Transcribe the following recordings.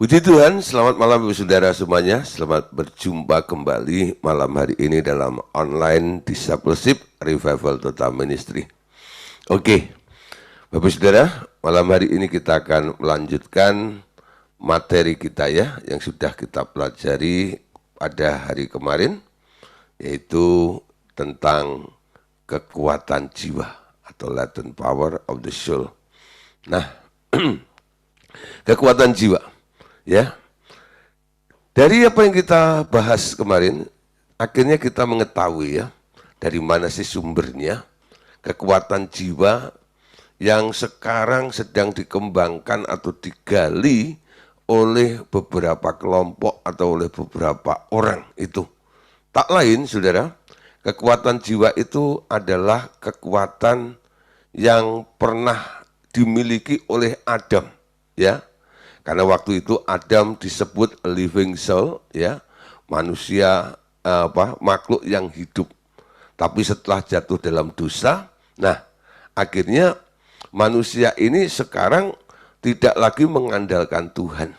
Puji Tuhan, selamat malam Bapak Saudara semuanya. Selamat berjumpa kembali malam hari ini dalam online Discipleship Revival Total Ministry. Oke, Bapak Saudara, malam hari ini kita akan melanjutkan materi kita ya, yang sudah kita pelajari pada hari kemarin, yaitu tentang kekuatan jiwa atau latent power of the soul. Nah, kekuatan jiwa. Ya, dari apa yang kita bahas kemarin, akhirnya kita mengetahui ya, dari mana sih sumbernya kekuatan jiwa yang sekarang sedang dikembangkan atau digali oleh beberapa kelompok atau oleh beberapa orang itu. Tak lain, saudara, kekuatan jiwa itu adalah kekuatan yang pernah dimiliki oleh Adam, ya. Karena waktu itu Adam disebut living soul, ya, manusia makhluk yang hidup. Tapi setelah jatuh dalam dosa, nah akhirnya manusia ini sekarang tidak lagi mengandalkan Tuhan.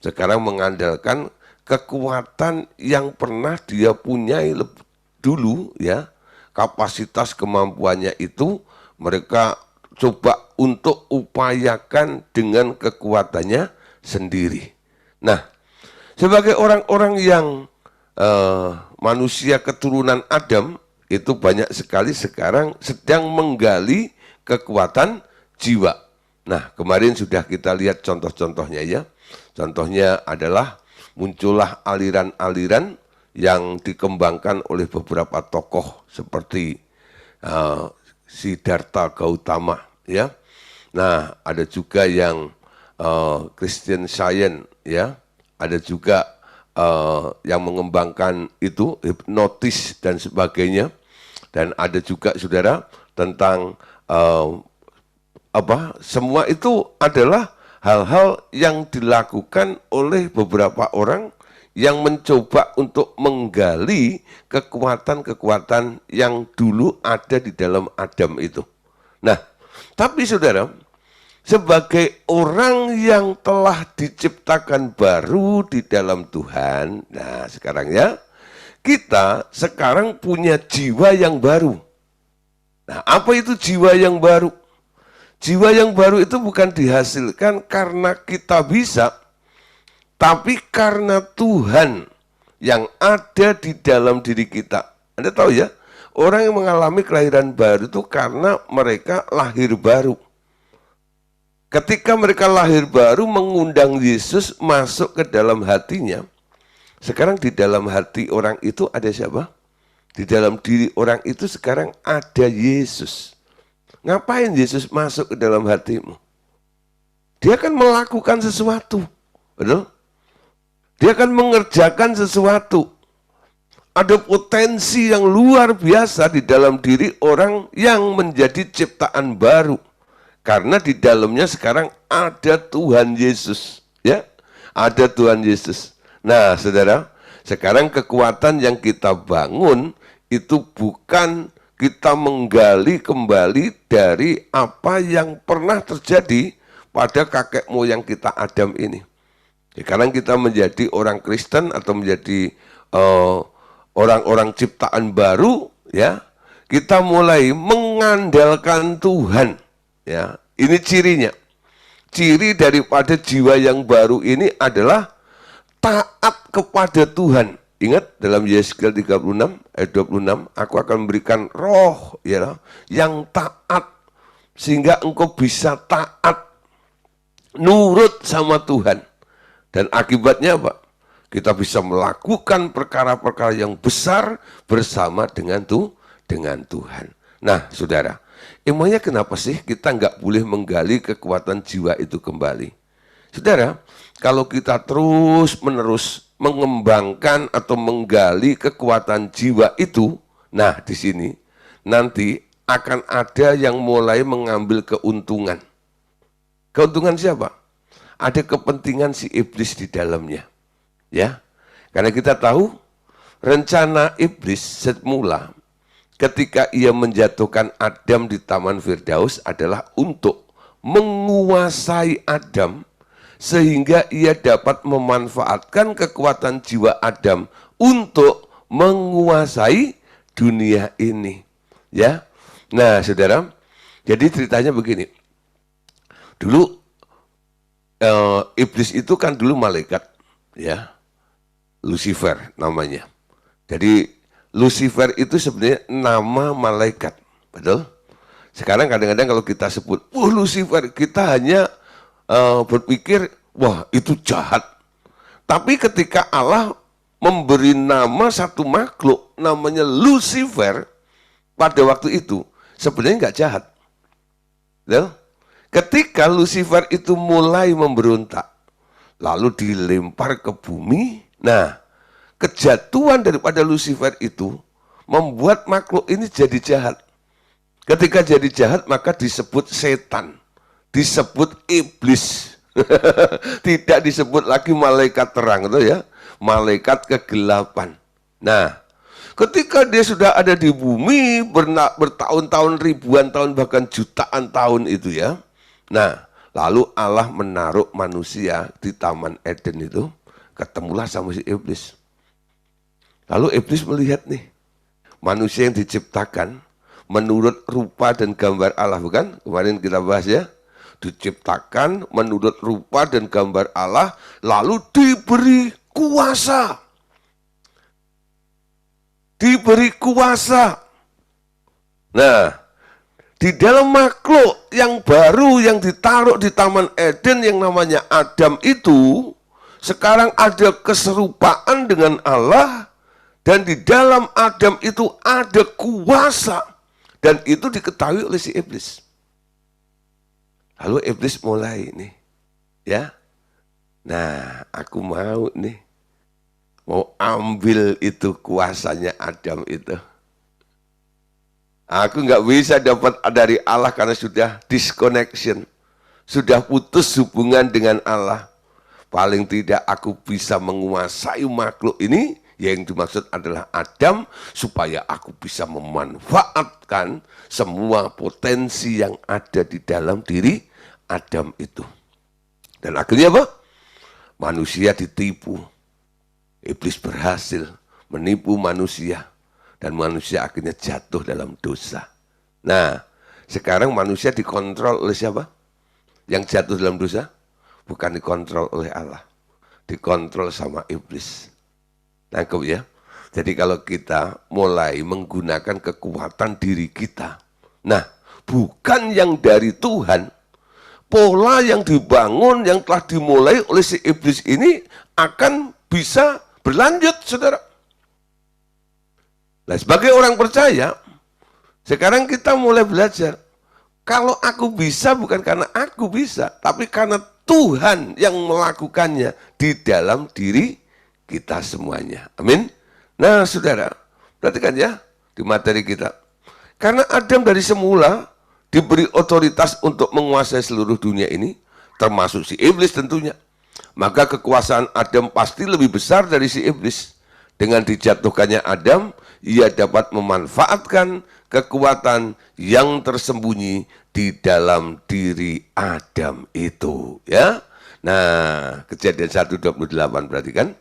Sekarang mengandalkan kekuatan yang pernah dia punyai dulu, ya, kapasitas kemampuannya itu mereka coba untuk upayakan dengan kekuatannya sendiri. Nah, sebagai orang-orang yang manusia keturunan Adam, itu banyak sekali sekarang sedang menggali kekuatan jiwa. Nah, kemarin sudah kita lihat contoh-contohnya ya. Contohnya adalah muncullah aliran-aliran yang dikembangkan oleh beberapa tokoh seperti Siddhartha Gautama, ya. Nah, ada juga yang Christian Science, ya. Ada juga yang mengembangkan itu hipnotis dan sebagainya. Dan ada juga saudara tentang semua itu adalah hal-hal yang dilakukan oleh beberapa orang yang mencoba untuk menggali kekuatan-kekuatan yang dulu ada di dalam Adam itu. Nah, tapi saudara, sebagai orang yang telah diciptakan baru di dalam Tuhan, nah sekarang ya, kita sekarang punya jiwa yang baru. Nah, apa itu jiwa yang baru? Jiwa yang baru itu bukan dihasilkan karena kita bisa, tapi karena Tuhan yang ada di dalam diri kita. Anda tahu ya, orang yang mengalami kelahiran baru itu karena mereka lahir baru. Ketika mereka lahir baru mengundang Yesus masuk ke dalam hatinya, sekarang di dalam hati orang itu ada siapa? Di dalam diri orang itu sekarang ada Yesus. Ngapain Yesus masuk ke dalam hatimu? Dia akan melakukan sesuatu, betul? Dia akan mengerjakan sesuatu. Ada potensi yang luar biasa di dalam diri orang yang menjadi ciptaan baru. Karena di dalamnya sekarang ada Tuhan Yesus, ya. Ada Tuhan Yesus. Nah, saudara, sekarang kekuatan yang kita bangun itu bukan kita menggali kembali dari apa yang pernah terjadi pada kakek moyang kita Adam ini. Sekarang kita menjadi orang Kristen atau menjadi orang-orang ciptaan baru, ya. Kita mulai mengandalkan Tuhan, ya. Ini cirinya. Ciri daripada jiwa yang baru ini adalah taat kepada Tuhan. Ingat dalam Yesaya 36 ayat 26, aku akan memberikan roh, ya, yang taat sehingga engkau bisa taat nurut sama Tuhan. Dan akibatnya apa? Kita bisa melakukan perkara-perkara yang besar bersama dengan Tuhan. Nah, saudara, emangnya kenapa sih kita nggak boleh menggali kekuatan jiwa itu kembali? Saudara, kalau kita terus-menerus mengembangkan atau menggali kekuatan jiwa itu, nah di sini nanti akan ada yang mulai mengambil keuntungan. Keuntungan siapa? Ada kepentingan si iblis di dalamnya, ya. Karena kita tahu rencana iblis semula ketika ia menjatuhkan Adam di Taman Firdaus adalah untuk menguasai Adam sehingga ia dapat memanfaatkan kekuatan jiwa Adam untuk menguasai dunia ini. Ya, nah saudara, jadi ceritanya begini. Dulu iblis itu kan dulu malaikat, ya, Lucifer namanya. Jadi Lucifer itu sebenarnya nama malaikat, betul? Sekarang kadang-kadang kalau kita sebut, Lucifer, kita hanya berpikir, wah itu jahat. Tapi ketika Allah memberi nama satu makhluk, namanya Lucifer, pada waktu itu, sebenarnya nggak jahat. Betul? Ketika Lucifer itu mulai memberontak, lalu dilempar ke bumi, nah kejatuhan daripada Lucifer itu membuat makhluk ini jadi jahat. Ketika jadi jahat maka disebut setan, disebut iblis. Tidak disebut lagi malaikat terang, itu ya, malaikat kegelapan. Nah, ketika dia sudah ada di bumi bertahun-tahun, ribuan tahun, bahkan jutaan tahun itu ya. Nah, lalu Allah menaruh manusia di Taman Eden itu, ketemulah sama si iblis. Lalu iblis melihat nih, manusia yang diciptakan menurut rupa dan gambar Allah, bukan? Kemarin kita bahas ya. Diciptakan menurut rupa dan gambar Allah, lalu diberi kuasa. Diberi kuasa. Nah, di dalam makhluk yang baru yang ditaruh di Taman Eden yang namanya Adam itu, sekarang ada keserupaan dengan Allah, dan di dalam Adam itu ada kuasa, dan itu diketahui oleh si iblis. Lalu iblis mulai nih, ya. Nah, aku mau nih, mau ambil itu kuasanya Adam itu. Aku nggak bisa dapat dari Allah karena sudah disconnection, sudah putus hubungan dengan Allah. Paling tidak aku bisa menguasai makhluk ini, yang dimaksud adalah Adam, supaya aku bisa memanfaatkan semua potensi yang ada di dalam diri Adam itu. Dan akhirnya apa? Manusia ditipu. Iblis berhasil menipu manusia. Dan manusia akhirnya jatuh dalam dosa. Nah, sekarang manusia dikontrol oleh siapa? Yang jatuh dalam dosa? Bukan dikontrol oleh Allah. Dikontrol sama iblis. Nangkep ya? Jadi kalau kita mulai menggunakan kekuatan diri kita, nah bukan yang dari Tuhan, pola yang dibangun, yang telah dimulai oleh si iblis ini akan bisa berlanjut, saudara. Nah, sebagai orang percaya, sekarang kita mulai belajar. Kalau aku bisa bukan karena aku bisa, tapi karena Tuhan yang melakukannya di dalam diri kita semuanya. Amin. Nah, saudara, perhatikan ya di materi kita. Karena Adam dari semula diberi otoritas untuk menguasai seluruh dunia ini, termasuk si iblis tentunya. Maka kekuasaan Adam pasti lebih besar dari si iblis. Dengan dijatuhkannya Adam, ia dapat memanfaatkan kekuatan yang tersembunyi di dalam diri Adam itu, ya. Nah, Kejadian 1:28 berarti kan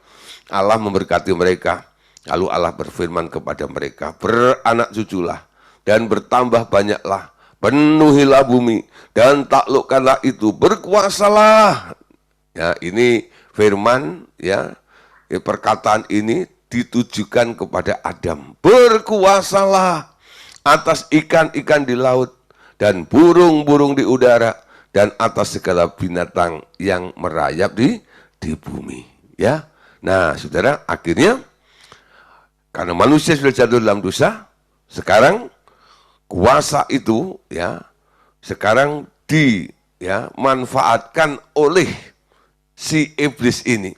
Allah memberkati mereka. Lalu Allah berfirman kepada mereka, beranak cuculah dan bertambah banyaklah, penuhilah bumi dan taklukkanlah itu, berkuasalah. Ya, ini firman, ya, perkataan ini ditujukan kepada Adam. Berkuasalah atas ikan-ikan di laut dan burung-burung di udara dan atas segala binatang yang merayap di bumi. Ya, nah saudara, akhirnya karena manusia sudah jatuh dalam dosa, sekarang kuasa itu ya sekarang dimanfaatkan oleh si iblis ini.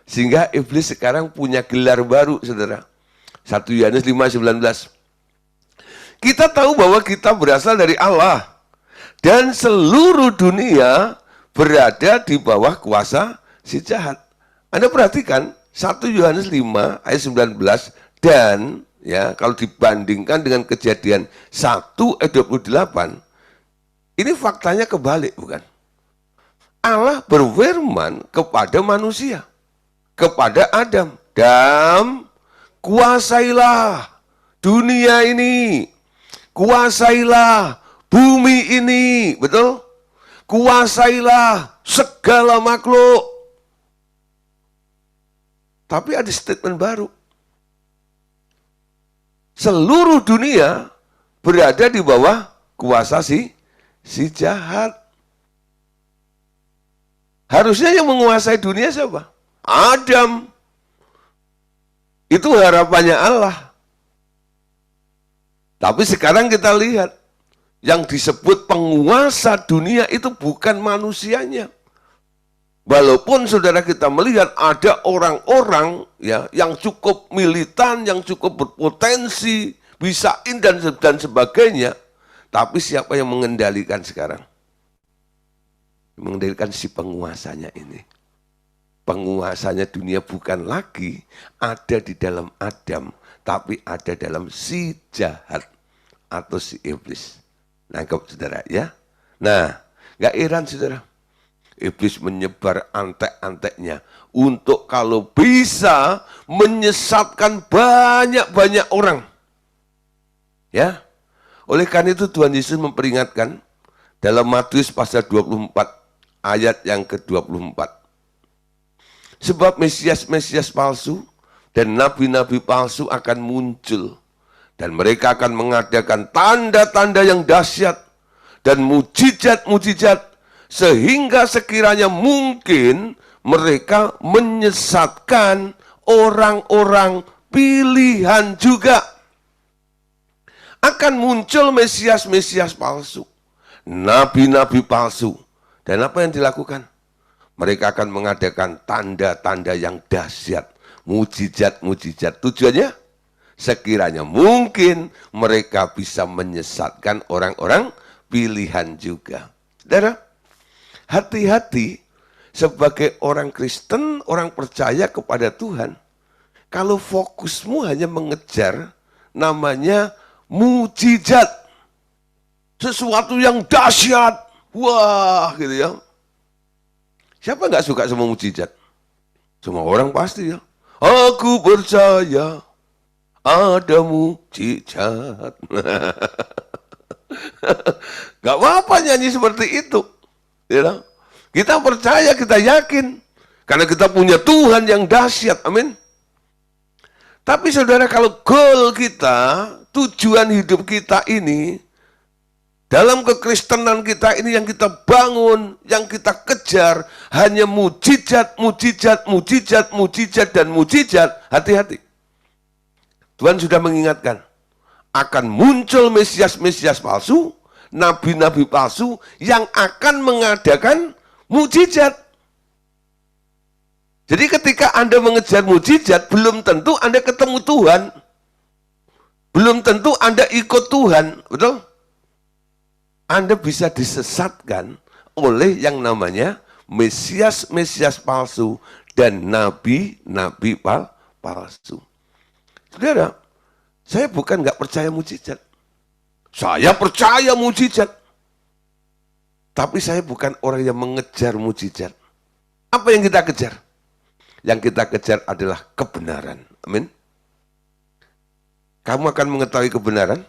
Sehingga iblis sekarang punya gelar baru, saudara. 1 Yohanes 5:19. Kita tahu bahwa kita berasal dari Allah. Dan seluruh dunia berada di bawah kuasa si jahat. Anda perhatikan 1 Yohanes 5 ayat 19 dan ya kalau dibandingkan dengan Kejadian 1 ayat 28, ini faktanya kebalik, bukan? Allah berfirman kepada manusia, kepada Adam, Adam, kuasailah dunia ini, kuasailah bumi ini, betul? Kuasailah segala makhluk. Tapi ada statement baru. Seluruh dunia berada di bawah kuasa si jahat. Harusnya yang menguasai dunia siapa? Adam. Itu harapannya Allah. Tapi sekarang kita lihat, yang disebut penguasa dunia itu bukan manusianya. Walaupun saudara kita melihat ada orang-orang ya yang cukup militan, yang cukup berpotensi, bisa dan sebagainya, tapi siapa yang mengendalikan sekarang? Mengendalikan si penguasanya ini. Penguasanya dunia bukan lagi ada di dalam Adam, tapi ada dalam si jahat atau si iblis. Nangkep saudara ya? Nah, gak heran saudara. Iblis menyebar antek-anteknya untuk kalau bisa menyesatkan banyak-banyak orang. Ya. Oleh karena itu Tuhan Yesus memperingatkan dalam Matius pasal 24 ayat yang ke-24. Sebab Mesias-Mesias palsu dan nabi-nabi palsu akan muncul. Dan mereka akan mengadakan tanda-tanda yang dahsyat dan mujizat-mujizat sehingga sekiranya mungkin mereka menyesatkan orang-orang pilihan juga. Akan muncul Mesias-Mesias palsu, nabi-nabi palsu. Dan apa yang dilakukan? Mereka akan mengadakan tanda-tanda yang dahsyat, mujizat-mujizat. Tujuannya? Sekiranya mungkin mereka bisa menyesatkan orang-orang pilihan juga. Saudara, hati-hati sebagai orang Kristen, orang percaya kepada Tuhan. Kalau fokusmu hanya mengejar namanya mujizat, sesuatu yang dahsyat, wah gitu ya. Siapa nggak suka sama mujizat? Semua orang pasti ya. Aku percaya ada mujizat. Gak apa-apa nyanyi seperti itu. Ya, kita percaya, kita yakin. Karena kita punya Tuhan yang dahsyat. Amin. Tapi saudara, kalau goal kita, tujuan hidup kita ini, dalam kekristenan kita ini yang kita bangun, yang kita kejar, hanya mujizat, mujizat, mujizat, mujizat, dan mujizat. Hati-hati. Tuhan sudah mengingatkan, akan muncul Mesias-Mesias palsu, nabi-nabi palsu yang akan mengadakan mujizat. Jadi ketika Anda mengejar mujizat, belum tentu Anda ketemu Tuhan. Belum tentu Anda ikut Tuhan, betul? Anda bisa disesatkan oleh yang namanya Mesias-Mesias palsu dan nabi-nabi palsu. Saudara, saya bukan nggak percaya mujizat. Saya percaya mujizat. Tapi saya bukan orang yang mengejar mujizat. Apa yang kita kejar? Yang kita kejar adalah kebenaran. Amin. Kamu akan mengetahui kebenaran,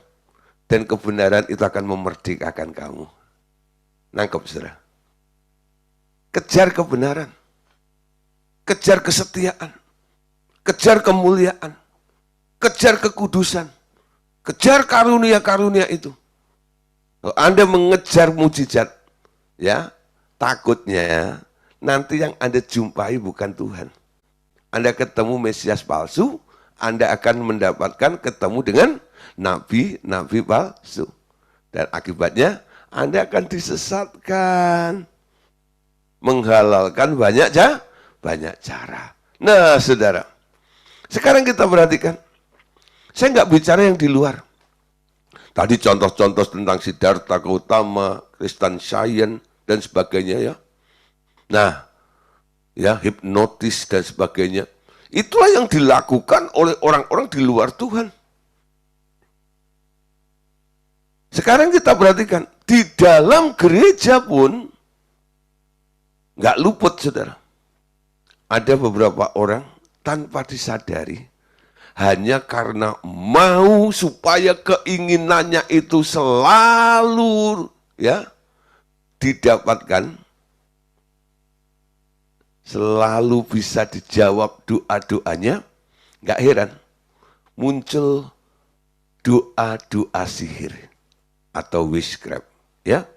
dan kebenaran itu akan memerdekakan kamu. Nangkep, saudara. Kejar kebenaran. Kejar kesetiaan. Kejar kemuliaan. Kejar kekudusan. Kejar karunia-karunia itu. Kalau Anda mengejar mujizat, ya, takutnya nanti yang Anda jumpai bukan Tuhan. Anda ketemu Mesias palsu, Anda akan mendapatkan ketemu dengan nabi-nabi palsu. Dan akibatnya Anda akan disesatkan. Menghalalkan banyak cara. Nah, saudara, sekarang kita perhatikan. Saya nggak bicara yang di luar. Tadi contoh-contoh tentang Siddhartha Gautama, Kristen Science, dan sebagainya ya. Nah, ya hipnotis dan sebagainya. Itulah yang dilakukan oleh orang-orang di luar Tuhan. Sekarang kita perhatikan, di dalam gereja pun, nggak luput, saudara. Ada beberapa orang tanpa disadari, hanya karena mau supaya keinginannya itu selalu ya didapatkan, selalu bisa dijawab doa-doanya, nggak heran muncul doa-doa sihir atau witchcraft, ya,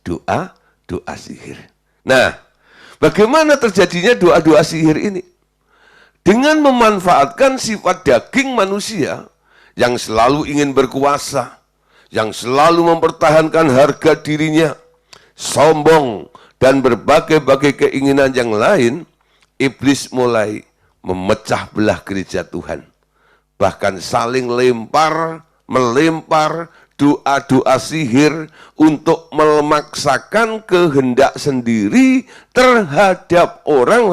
doa-doa sihir. Nah, bagaimana terjadinya doa-doa sihir ini? Dengan memanfaatkan sifat daging manusia yang selalu ingin berkuasa, yang selalu mempertahankan harga dirinya, sombong, dan berbagai-bagai keinginan yang lain, iblis mulai memecah belah gereja Tuhan. Bahkan saling melempar doa-doa sihir untuk memaksakan kehendak sendiri terhadap orang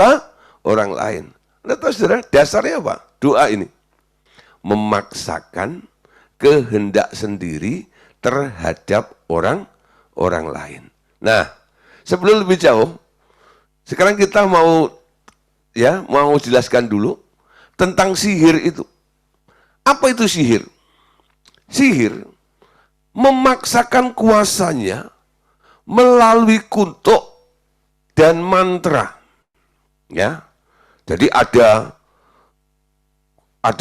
lain. Nah, saudara, dasarnya apa? Doa ini memaksakan kehendak sendiri terhadap orang lain. Nah, sebelum lebih jauh, sekarang kita mau jelaskan dulu tentang sihir itu. Apa itu sihir? Sihir memaksakan kuasanya melalui kutuk dan mantra. Ya. Jadi ada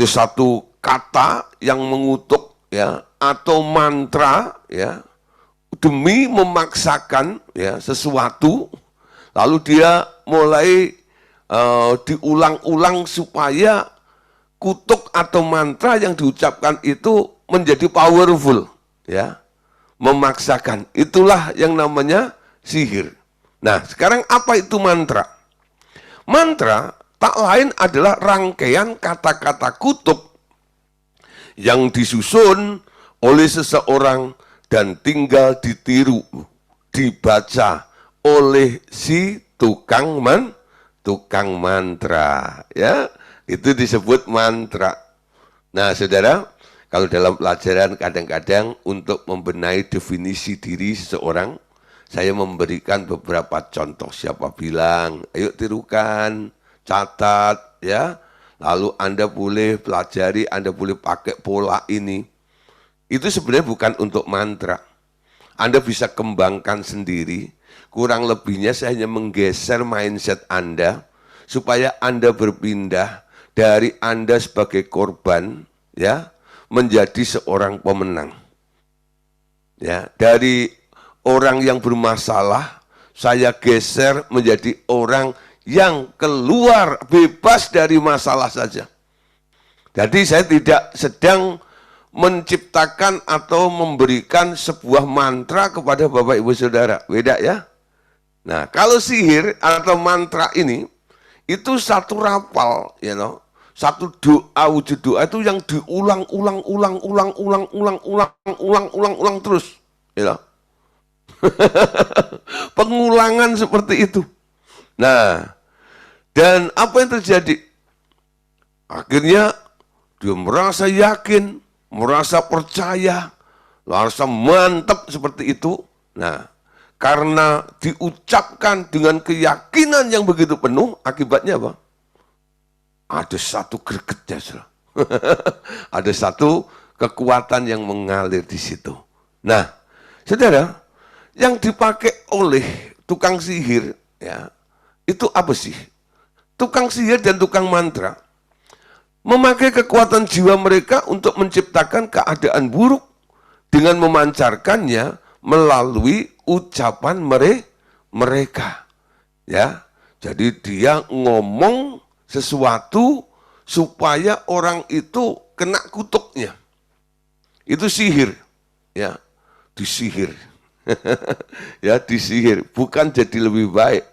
satu kata yang mengutuk, ya, atau mantra, ya, demi memaksakan, ya, sesuatu, lalu dia mulai diulang-ulang supaya kutuk atau mantra yang diucapkan itu menjadi powerful, ya, memaksakan. Itulah yang namanya sihir. Nah, sekarang apa itu mantra? Mantra tak lain adalah rangkaian kata-kata kutuk yang disusun oleh seseorang dan tinggal ditiru, dibaca oleh si tukang mantra, ya. Itu disebut mantra. Nah, saudara, kalau dalam pelajaran kadang-kadang untuk membenahi definisi diri seseorang, saya memberikan beberapa contoh. Siapa bilang, ayo tirukan, catat, ya. Lalu Anda boleh pelajari, Anda boleh pakai pola ini. Itu sebenarnya bukan untuk mantra. Anda bisa kembangkan sendiri. Kurang lebihnya saya hanya menggeser mindset Anda supaya Anda berpindah dari Anda sebagai korban, ya, menjadi seorang pemenang. Ya, dari orang yang bermasalah, saya geser menjadi orang yang keluar bebas dari masalah saja. Jadi saya tidak sedang menciptakan atau memberikan sebuah mantra kepada Bapak Ibu Saudara. Beda, ya. Nah, kalau sihir atau mantra ini, itu satu rapal, you know, satu doa, wujud doa itu yang diulang-ulang terus, you know. Pengulangan seperti itu. Nah, dan apa yang terjadi? Akhirnya dia merasa yakin, merasa percaya, merasa mantap seperti itu. Nah, karena diucapkan dengan keyakinan yang begitu penuh, akibatnya apa? Ada satu gregetnya, ada satu kekuatan yang mengalir di situ. Nah, saudara, yang dipakai oleh tukang sihir, ya, itu apa sih? Tukang sihir dan tukang mantra memakai kekuatan jiwa mereka untuk menciptakan keadaan buruk dengan memancarkannya melalui ucapan mereka. Ya, jadi dia ngomong sesuatu supaya orang itu kena kutuknya. Itu sihir, ya, disihir. Ya, disihir, bukan jadi lebih baik,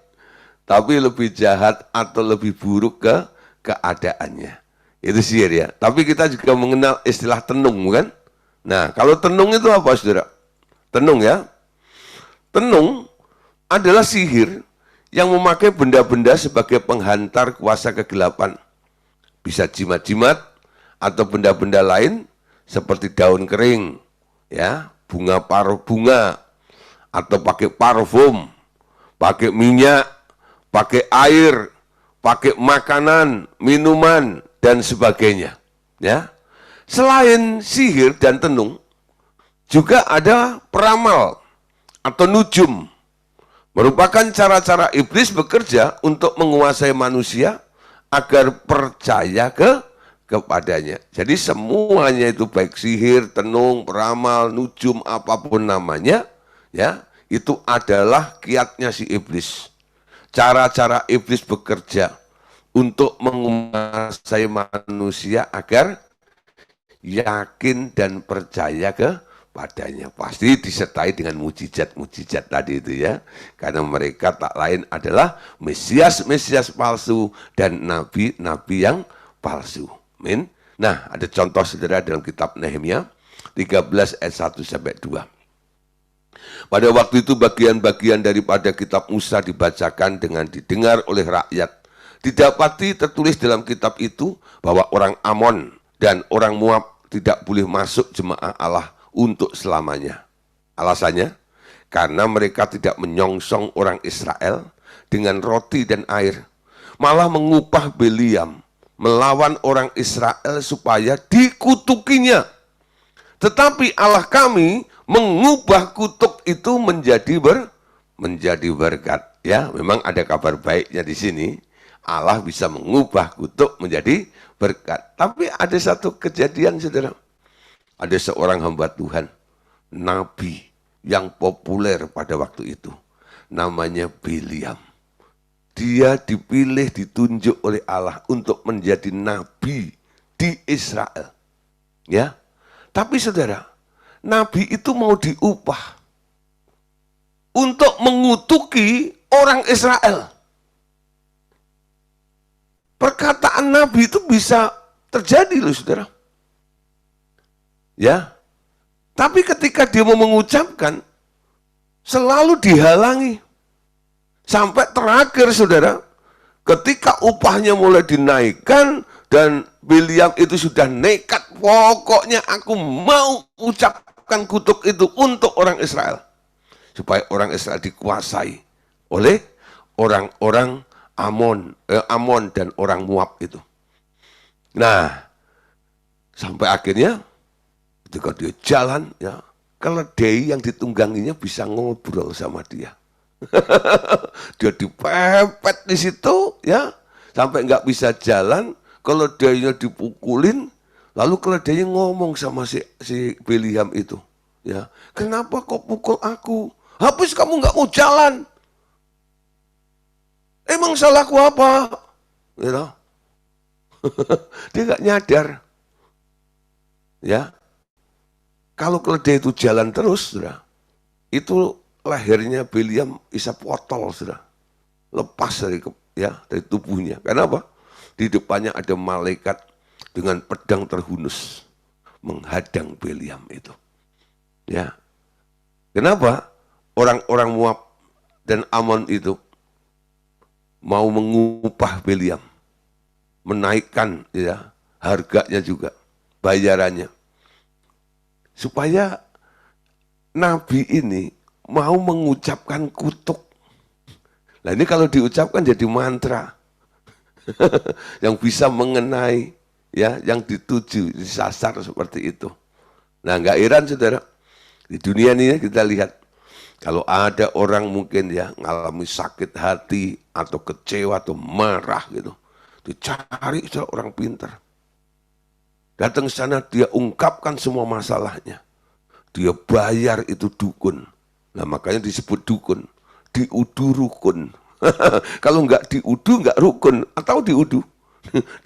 tapi lebih jahat atau lebih buruk ke keadaannya. Itu sihir, ya. Tapi kita juga mengenal istilah tenung, kan? Nah, kalau tenung itu apa, saudara? Tenung, ya. Tenung adalah sihir yang memakai benda-benda sebagai penghantar kuasa kegelapan. Bisa jimat-jimat atau benda-benda lain seperti daun kering, ya, bunga, atau pakai parfum, pakai minyak, pakai air, pakai makanan, minuman, dan sebagainya. Ya, selain sihir dan tenung, juga ada peramal atau nujum, merupakan cara-cara iblis bekerja untuk menguasai manusia agar percaya kepadanya. Jadi semuanya itu baik sihir, tenung, peramal, nujum, apapun namanya, ya, itu adalah kiatnya si iblis. Cara-cara iblis bekerja untuk menguasai manusia agar yakin dan percaya kepadanya. Pasti disertai dengan mujizat-mujizat tadi itu ya. Karena mereka tak lain adalah Mesias-Mesias palsu dan nabi-nabi yang palsu. Amin. Nah, ada contoh saudara dalam kitab Nehemia 13 ayat 1 sampai 2. Pada waktu itu bagian-bagian daripada kitab Musa dibacakan dengan didengar oleh rakyat. Didapati tertulis dalam kitab itu bahwa orang Amon dan orang Moab tidak boleh masuk jemaah Allah untuk selamanya. Alasannya, karena mereka tidak menyongsong orang Israel dengan roti dan air, malah mengupah Beliam melawan orang Israel supaya dikutukinya. Tetapi Allah kami mengubah kutuk itu menjadi berkat. Ya, memang ada kabar baiknya di sini. Allah bisa mengubah kutuk menjadi berkat. Tapi ada satu kejadian, saudara. Ada seorang hamba Tuhan, nabi yang populer pada waktu itu. Namanya Beliam. Dia dipilih, ditunjuk oleh Allah untuk menjadi nabi di Israel. Ya. Tapi saudara, nabi itu mau diupah untuk mengutuki orang Israel. Perkataan nabi itu bisa terjadi loh saudara. Ya. Tapi ketika dia mau mengucapkan, selalu dihalangi. Sampai terakhir saudara, ketika upahnya mulai dinaikkan, dan Beliam itu sudah nekat, pokoknya aku mau ucapkan kutuk itu untuk orang Israel. Supaya orang Israel dikuasai oleh orang-orang Amon dan orang Moab itu. Nah, sampai akhirnya ketika dia jalan, ya, keledai yang ditungganginya bisa ngobrol sama dia. Dia dipepet di situ, ya, sampai nggak bisa jalan. Keledainya dipukulin, lalu keledainya ngomong sama si Beliam itu, ya, kenapa kau pukul aku? Habis kamu nggak mau jalan? Emang salahku apa? You Dia nggak nyadar, ya. Kalau keledai itu jalan terus, sudah, itu lehernya Beliam bisa potol, sudah, lepas dari tubuhnya. Kenapa? Di depannya ada malaikat dengan pedang terhunus menghadang Beliam itu. Ya. Kenapa? Orang-orang Moab dan Amon itu mau mengupah Beliam, menaikkan ya harganya juga, bayarannya. Supaya nabi ini mau mengucapkan kutuk. Nah, ini kalau diucapkan jadi mantra. Yang bisa mengenai, ya, yang dituju, disasar seperti itu. Nah, nggak heran saudara, di dunia ini kita lihat, kalau ada orang mungkin ya ngalami sakit hati atau kecewa atau marah gitu, dicari orang pintar, datang ke sana, dia ungkapkan semua masalahnya, dia bayar itu dukun. Nah, makanya disebut dukun, diudu rukun. Kalau nggak diudu nggak rukun, atau diudu.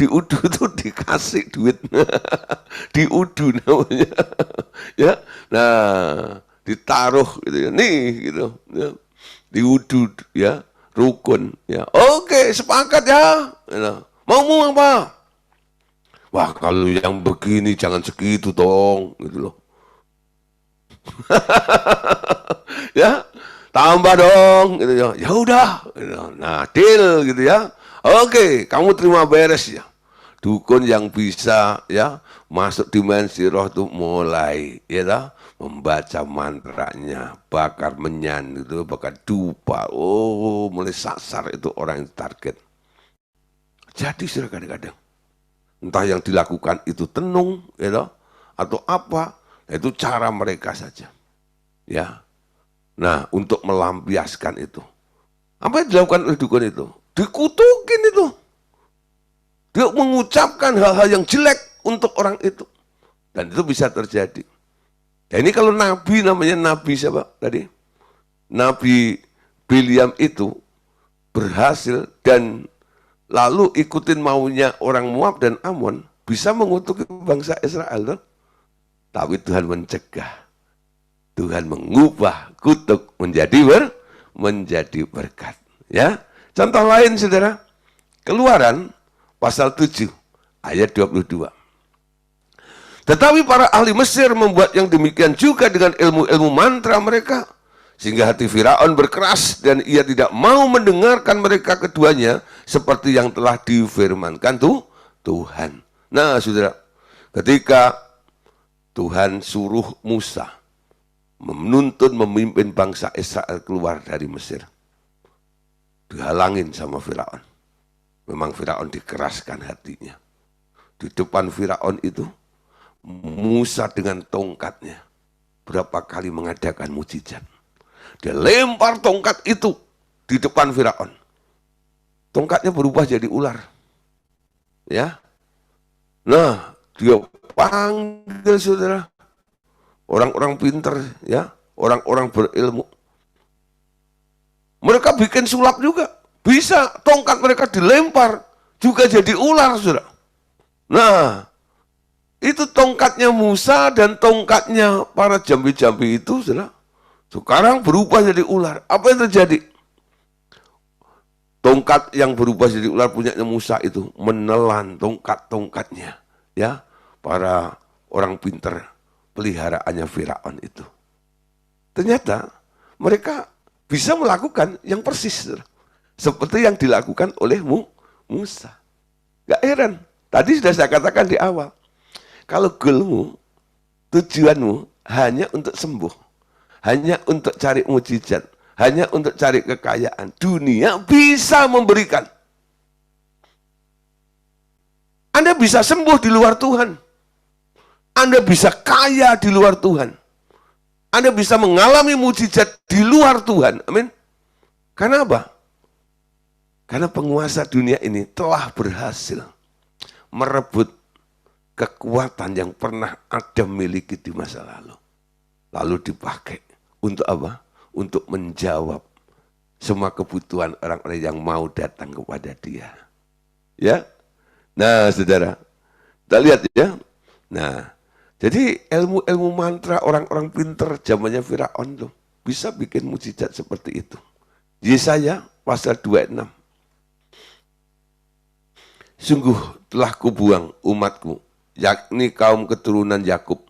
Diudu itu dikasih duit. Diudu namanya. Ya. Nah, ditaruh gitu ya. Nih gitu ya. Diudu ya, rukun ya. Oke, sepakat ya. Mau apa? Wah, kalau yang begini jangan segitu dong gitu loh. Ya. Tambah dong, gitu ya. Ya udah, gitu. Nah, deal gitu ya. Oke, kamu terima beres ya. Dukun yang bisa ya masuk dimensi roh itu mulai, ya, membaca mantranya, bakar menyan itu, bakar dupa, oh mulai sasar itu orang yang target. Jadi sudah kadang-kadang, entah yang dilakukan itu tenung, ya, atau apa, itu cara mereka saja, ya. Nah, untuk melampiaskan itu, apa yang dilakukan oleh dukun itu? Dikutukin itu, dia mengucapkan hal-hal yang jelek untuk orang itu, dan itu bisa terjadi. Ya ini kalau nabi, namanya nabi siapa tadi? Nabi Biliam itu berhasil dan lalu ikutin maunya orang Moab dan Amon, bisa mengutuk bangsa Israel. Tuh. Tapi Tuhan mencegah. Tuhan mengubah kutuk menjadi berkat. Ya, contoh lain saudara, Keluaran pasal 7 ayat 22. Tetapi para ahli Mesir membuat yang demikian juga dengan ilmu-ilmu mantra mereka, sehingga hati Firaun berkeras dan ia tidak mau mendengarkan mereka keduanya seperti yang telah difirmankan Tuhan. Nah saudara, ketika Tuhan suruh Musa menuntun memimpin bangsa Israel keluar dari Mesir, dihalangin sama Firaun. Memang Firaun dikeraskan hatinya. Di depan Firaun itu, Musa dengan tongkatnya berapa kali mengadakan mujizat. Dia lempar tongkat itu di depan Firaun. Tongkatnya berubah jadi ular. Ya. Nah, dia panggil saudara orang-orang pintar, ya, orang-orang berilmu. Mereka bikin sulap juga. Bisa tongkat mereka dilempar juga jadi ular, saudara. Nah, itu tongkatnya Musa dan tongkatnya para jambi-jambi itu, saudara, sekarang berubah jadi ular. Apa yang terjadi? Tongkat yang berubah jadi ular punyanya Musa itu menelan tongkat-tongkatnya, ya, para orang pintar peliharaannya Firaun itu. Ternyata mereka bisa melakukan yang persis, saudara, seperti yang dilakukan oleh Musa. Gak heran. Tadi sudah saya katakan di awal. Kalau goalmu, tujuanmu hanya untuk sembuh, hanya untuk cari mujizat, hanya untuk cari kekayaan, dunia bisa memberikan. Anda bisa sembuh di luar Tuhan. Anda bisa kaya di luar Tuhan. Anda bisa mengalami mujizat di luar Tuhan. Amin. Karena apa? Karena penguasa dunia ini telah berhasil merebut kekuatan yang pernah Adam miliki di masa lalu. Lalu dipakai untuk apa? Untuk menjawab semua kebutuhan orang-orang yang mau datang kepada dia. Ya. Nah, saudara, kita lihat ya. Nah, jadi ilmu-ilmu mantra orang-orang pintar zamannya Firaun tuh bisa bikin mujizat seperti itu. Yesaya pasal 26. Sungguh telah kubuang umatku, yakni kaum keturunan Yakub.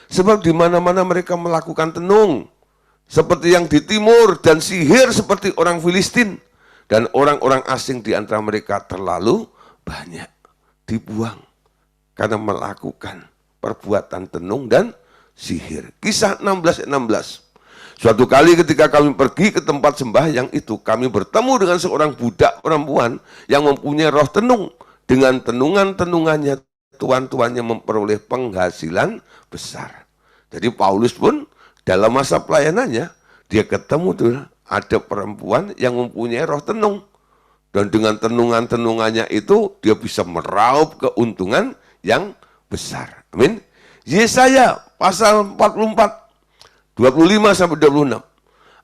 Sebab di mana-mana mereka melakukan tenung, seperti yang di timur, dan sihir seperti orang Filistin. Dan orang-orang asing di antara mereka terlalu banyak. Dibuang karena melakukan perbuatan tenung dan sihir. Kisah 16:16. Suatu kali ketika kami pergi ke tempat sembahyang itu, kami bertemu dengan seorang budak perempuan yang mempunyai roh tenung. Dengan tenungan-tenungannya, tuan-tuannya memperoleh penghasilan besar. Jadi Paulus pun dalam masa pelayanannya, dia ketemu tuh ada perempuan yang mempunyai roh tenung. Dan dengan tenungan-tenungannya itu, dia bisa meraup keuntungan yang besar. Amin. Yesaya pasal 44, 25-26.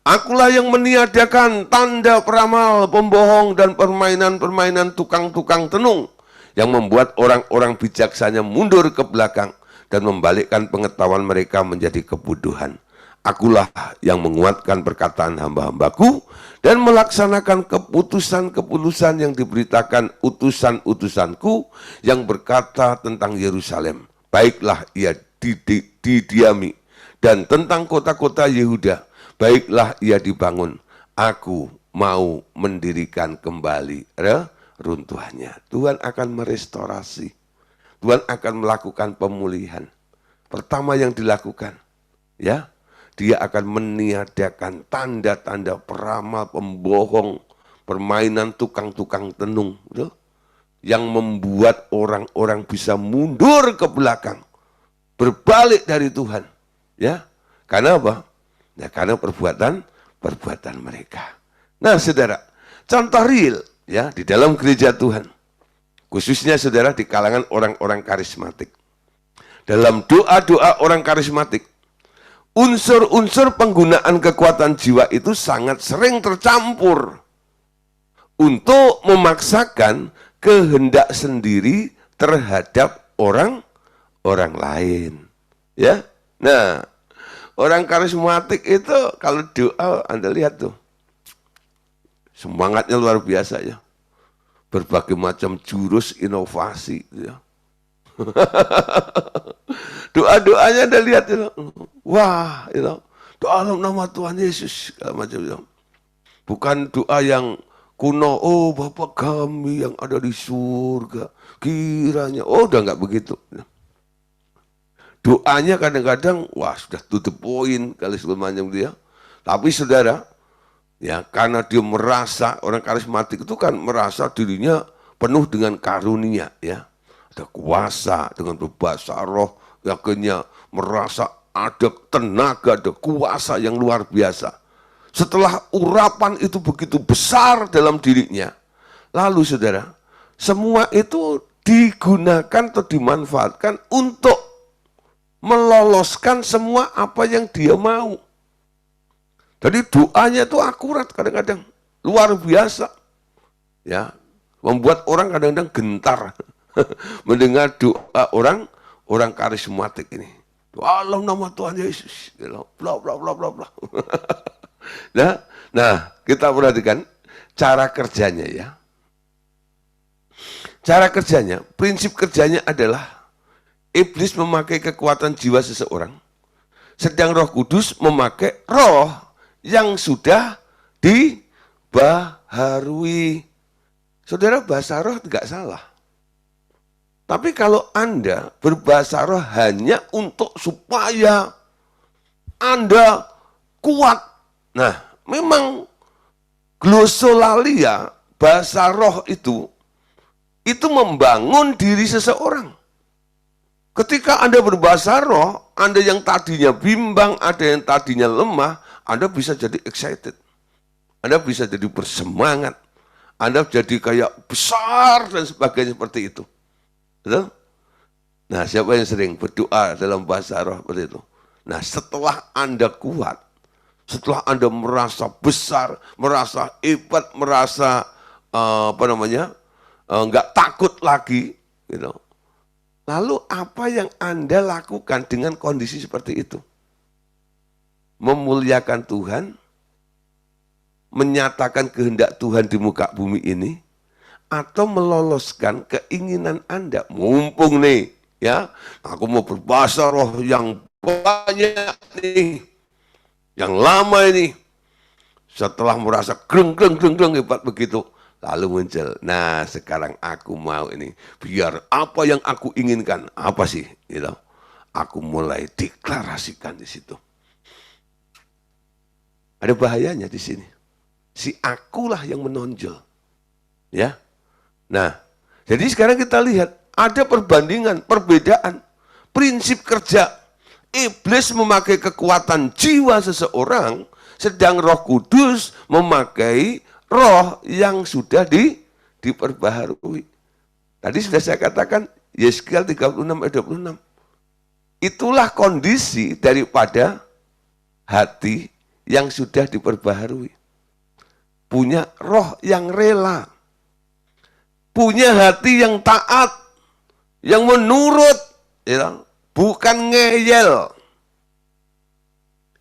Akulah yang meniadakan tanda peramal, pembohong, dan permainan-permainan tukang-tukang tenung, yang membuat orang-orang bijaksana mundur ke belakang dan membalikkan pengetahuan mereka menjadi kebodohan. Akulah yang menguatkan perkataan hamba-hambaku dan melaksanakan keputusan-keputusan yang diberitakan utusan-utusanku yang berkata tentang Yerusalem. Baiklah ia didiami, dan tentang kota-kota Yehuda, baiklah ia dibangun. Aku mau mendirikan kembali runtuhannya. Tuhan akan merestorasi. Tuhan akan melakukan pemulihan. Pertama yang dilakukan, Ya, dia akan meniadakan tanda-tanda peramal, pembohong, permainan tukang-tukang tenung, gitu, yang membuat orang-orang bisa mundur ke belakang, berbalik dari Tuhan. Ya, karena apa? Ya, karena perbuatan mereka. Nah, saudara, contoh real ya di dalam gereja Tuhan, khususnya saudara di kalangan orang-orang karismatik. Dalam doa-doa orang karismatik, unsur-unsur penggunaan kekuatan jiwa itu sangat sering tercampur untuk memaksakan kehendak sendiri terhadap orang lain. Ya, nah, orang karismatik itu kalau doa Anda lihat tuh, semangatnya luar biasa ya, berbagai macam jurus inovasi, ya. Doa-doanya Anda lihat itu, wah, itu dalam nama Tuhan Yesus, macam itu. Bukan doa yang kuno, oh Bapa kami yang ada di surga, kiranya, oh udah nggak begitu. Doanya kadang-kadang, wah sudah tutup poin kali sebelumnya dia. Tapi saudara, ya karena dia merasa, orang karismatik itu kan merasa dirinya penuh dengan karunia, ya. Ada kuasa dengan berbahasa roh, akhirnya merasa ada tenaga, ada kuasa yang luar biasa. Setelah urapan itu begitu besar dalam dirinya, lalu saudara, semua itu digunakan atau dimanfaatkan untuk meloloskan semua apa yang dia mau. Jadi doanya itu akurat kadang-kadang, luar biasa. Ya, membuat orang kadang-kadang gentar mendengar doa orang karismatik ini. Dalam nama Tuhan Yesus, bla bla bla bla bla. Nah, kita perhatikan cara kerjanya ya. Cara kerjanya, prinsip kerjanya adalah iblis memakai kekuatan jiwa seseorang, sedang Roh Kudus memakai roh yang sudah dibaharui. Saudara, bahasa roh tidak salah. Tapi kalau Anda berbahasa roh hanya untuk supaya Anda kuat, nah memang glosolalia, bahasa roh itu membangun diri seseorang. Ketika Anda berbahasa roh, Anda yang tadinya bimbang, ada yang tadinya lemah, Anda bisa jadi excited. Anda bisa jadi bersemangat. Anda jadi kayak besar dan sebagainya seperti itu. Betul? Nah, siapa yang sering berdoa dalam bahasa roh seperti itu? Nah, setelah Anda kuat, setelah Anda merasa besar, merasa hebat, merasa nggak takut lagi, gitu. Lalu apa yang Anda lakukan dengan kondisi seperti itu? Memuliakan Tuhan, menyatakan kehendak Tuhan di muka bumi ini, atau meloloskan keinginan Anda. Mumpung nih, ya, aku mau berbahasa roh yang banyak nih, yang lama ini. Setelah merasa greng hebat begitu, lalu muncul, nah sekarang aku mau ini, biar apa yang aku inginkan, apa sih, gitu. Aku mulai deklarasikan di situ. Ada bahayanya di sini. Si akulah yang menonjol, ya. Nah, jadi sekarang kita lihat ada perbandingan, perbedaan prinsip kerja. Iblis memakai kekuatan jiwa seseorang, sedang Roh Kudus memakai roh yang sudah diperbaharui. Tadi sudah saya katakan, Yeskiel 36 ayat 26. Itulah kondisi daripada hati yang sudah diperbaharui. Punya roh yang rela. Punya hati yang taat, yang menurut, ya, bukan ngeyel.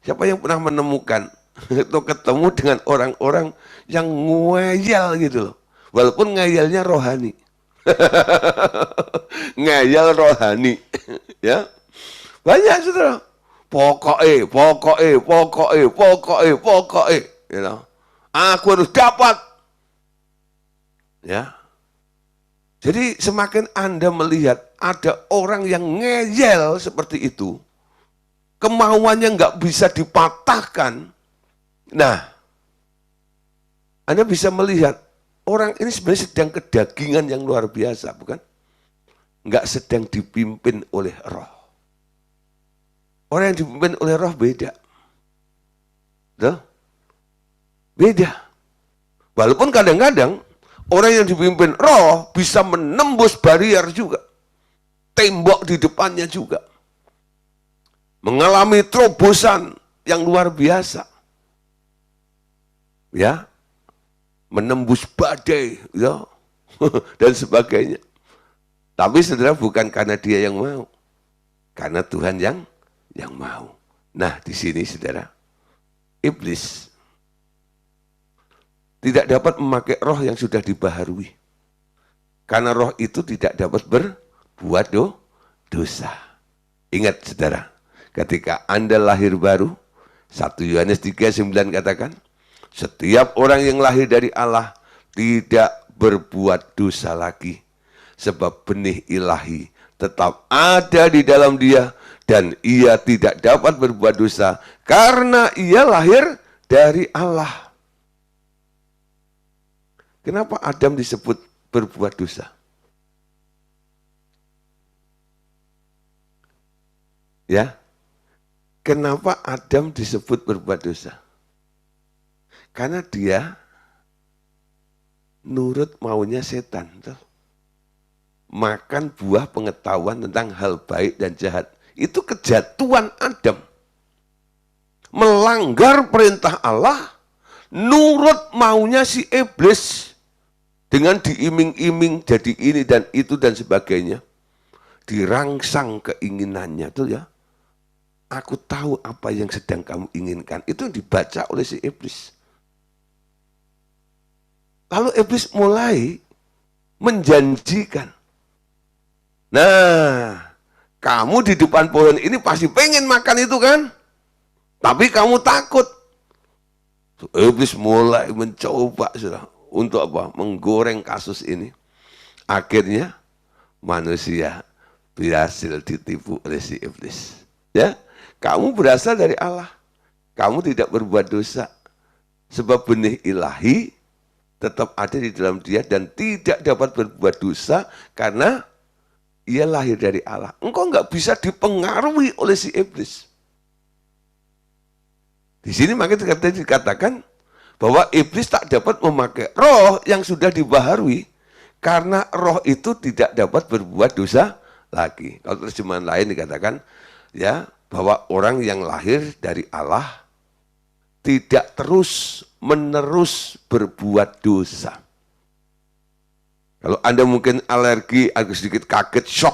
Siapa yang pernah menemukan atau ketemu dengan orang-orang yang ngeyel gitu loh. Walaupun ngeyelnya rohani. Ngeyel rohani. Ya. Banyak saudara. Pokoknya. You know. Aku harus dapat. Ya. Jadi semakin Anda melihat ada orang yang ngeyel seperti itu, kemauannya nggak bisa dipatahkan. Nah, Anda bisa melihat orang ini sebenarnya sedang kedagingan yang luar biasa, bukan? Nggak sedang dipimpin oleh roh. Orang yang dipimpin oleh roh beda. Tuh? Beda. Walaupun kadang-kadang orang yang dipimpin roh bisa menembus barier juga. Tembok di depannya juga. Mengalami terobosan yang luar biasa. Ya. Menembus badai, ya. Dan sebagainya. Tapi saudara bukan karena dia yang mau. Karena Tuhan yang mau. Nah, di sini saudara, iblis tidak dapat memakai roh yang sudah dibaharui. Karena roh itu tidak dapat berbuat dosa. Ingat saudara, ketika Anda lahir baru, 1 Yohanes 3:9 katakan, setiap orang yang lahir dari Allah tidak berbuat dosa lagi. Sebab benih ilahi tetap ada di dalam dia dan ia tidak dapat berbuat dosa karena ia lahir dari Allah. Kenapa Adam disebut berbuat dosa? Ya, kenapa Adam disebut berbuat dosa? Karena dia nurut maunya setan. Makan buah pengetahuan tentang hal baik dan jahat. Itu kejatuhan Adam. Melanggar perintah Allah, nurut maunya si iblis. Dengan diiming-iming jadi ini dan itu dan sebagainya. Dirangsang keinginannya tuh ya. Aku tahu apa yang sedang kamu inginkan. Itu yang dibaca oleh si iblis. Lalu iblis mulai menjanjikan. Nah, kamu di depan pohon ini pasti pengen makan itu kan? Tapi kamu takut. Iblis mulai mencoba sudah untuk apa? Menggoreng kasus ini. Akhirnya manusia berhasil ditipu oleh si iblis. Ya, kamu berasal dari Allah. Kamu tidak berbuat dosa. Sebab benih ilahi tetap ada di dalam dia dan tidak dapat berbuat dosa karena ia lahir dari Allah. Engkau nggak bisa dipengaruhi oleh si iblis. Di sini makanya dikatakan bahwa iblis tak dapat memakai roh yang sudah dibaharui karena roh itu tidak dapat berbuat dosa lagi. Kalau terjemahan lain dikatakan ya bahwa orang yang lahir dari Allah tidak terus menerus berbuat dosa. Kalau Anda mungkin alergi, agak sedikit kaget, shock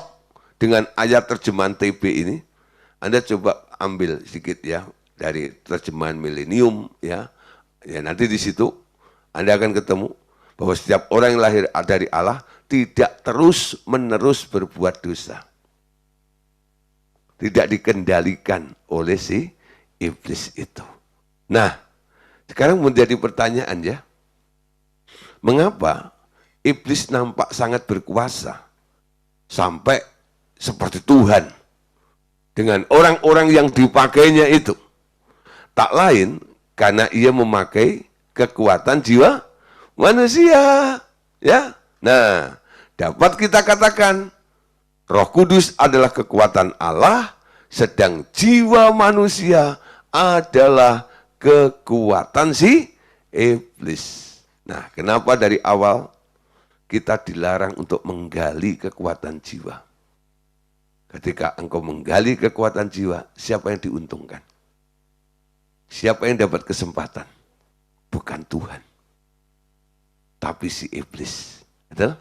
dengan ayat terjemahan TB ini, Anda coba ambil sedikit ya dari terjemahan milenium ya. Ya nanti di situ Anda akan ketemu bahwa setiap orang yang lahir dari Allah tidak terus-menerus berbuat dosa. Tidak dikendalikan oleh si iblis itu. Nah, sekarang menjadi pertanyaan ya. Mengapa iblis nampak sangat berkuasa sampai seperti Tuhan dengan orang-orang yang dipakainya itu? Tak lain karena ia memakai kekuatan jiwa manusia. Ya, nah dapat kita katakan Roh Kudus adalah kekuatan Allah, sedang jiwa manusia adalah kekuatan si iblis. Nah, kenapa dari awal kita dilarang untuk menggali kekuatan jiwa? Ketika engkau menggali kekuatan jiwa, siapa yang diuntungkan? Siapa yang dapat kesempatan? Bukan Tuhan, tapi si iblis. Betul?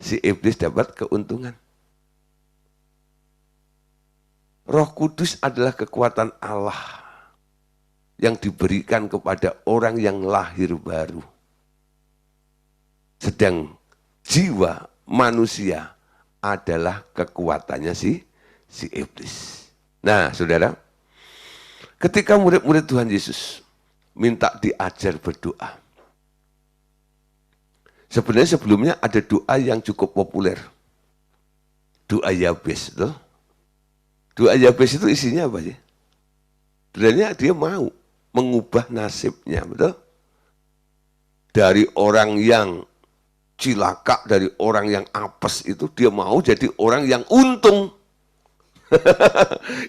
Si iblis dapat keuntungan. Roh Kudus adalah kekuatan Allah yang diberikan kepada orang yang lahir baru. Sedang jiwa manusia adalah kekuatannya si iblis. Nah, saudara, ketika murid-murid Tuhan Yesus minta diajar berdoa, sebenarnya sebelumnya ada doa yang cukup populer. Doa Yabes. Doa Yabes itu isinya apa sih? Sebenarnya dia mau mengubah nasibnya, betul? Dari orang yang cilaka, dari orang yang apes itu, dia mau jadi orang yang untung.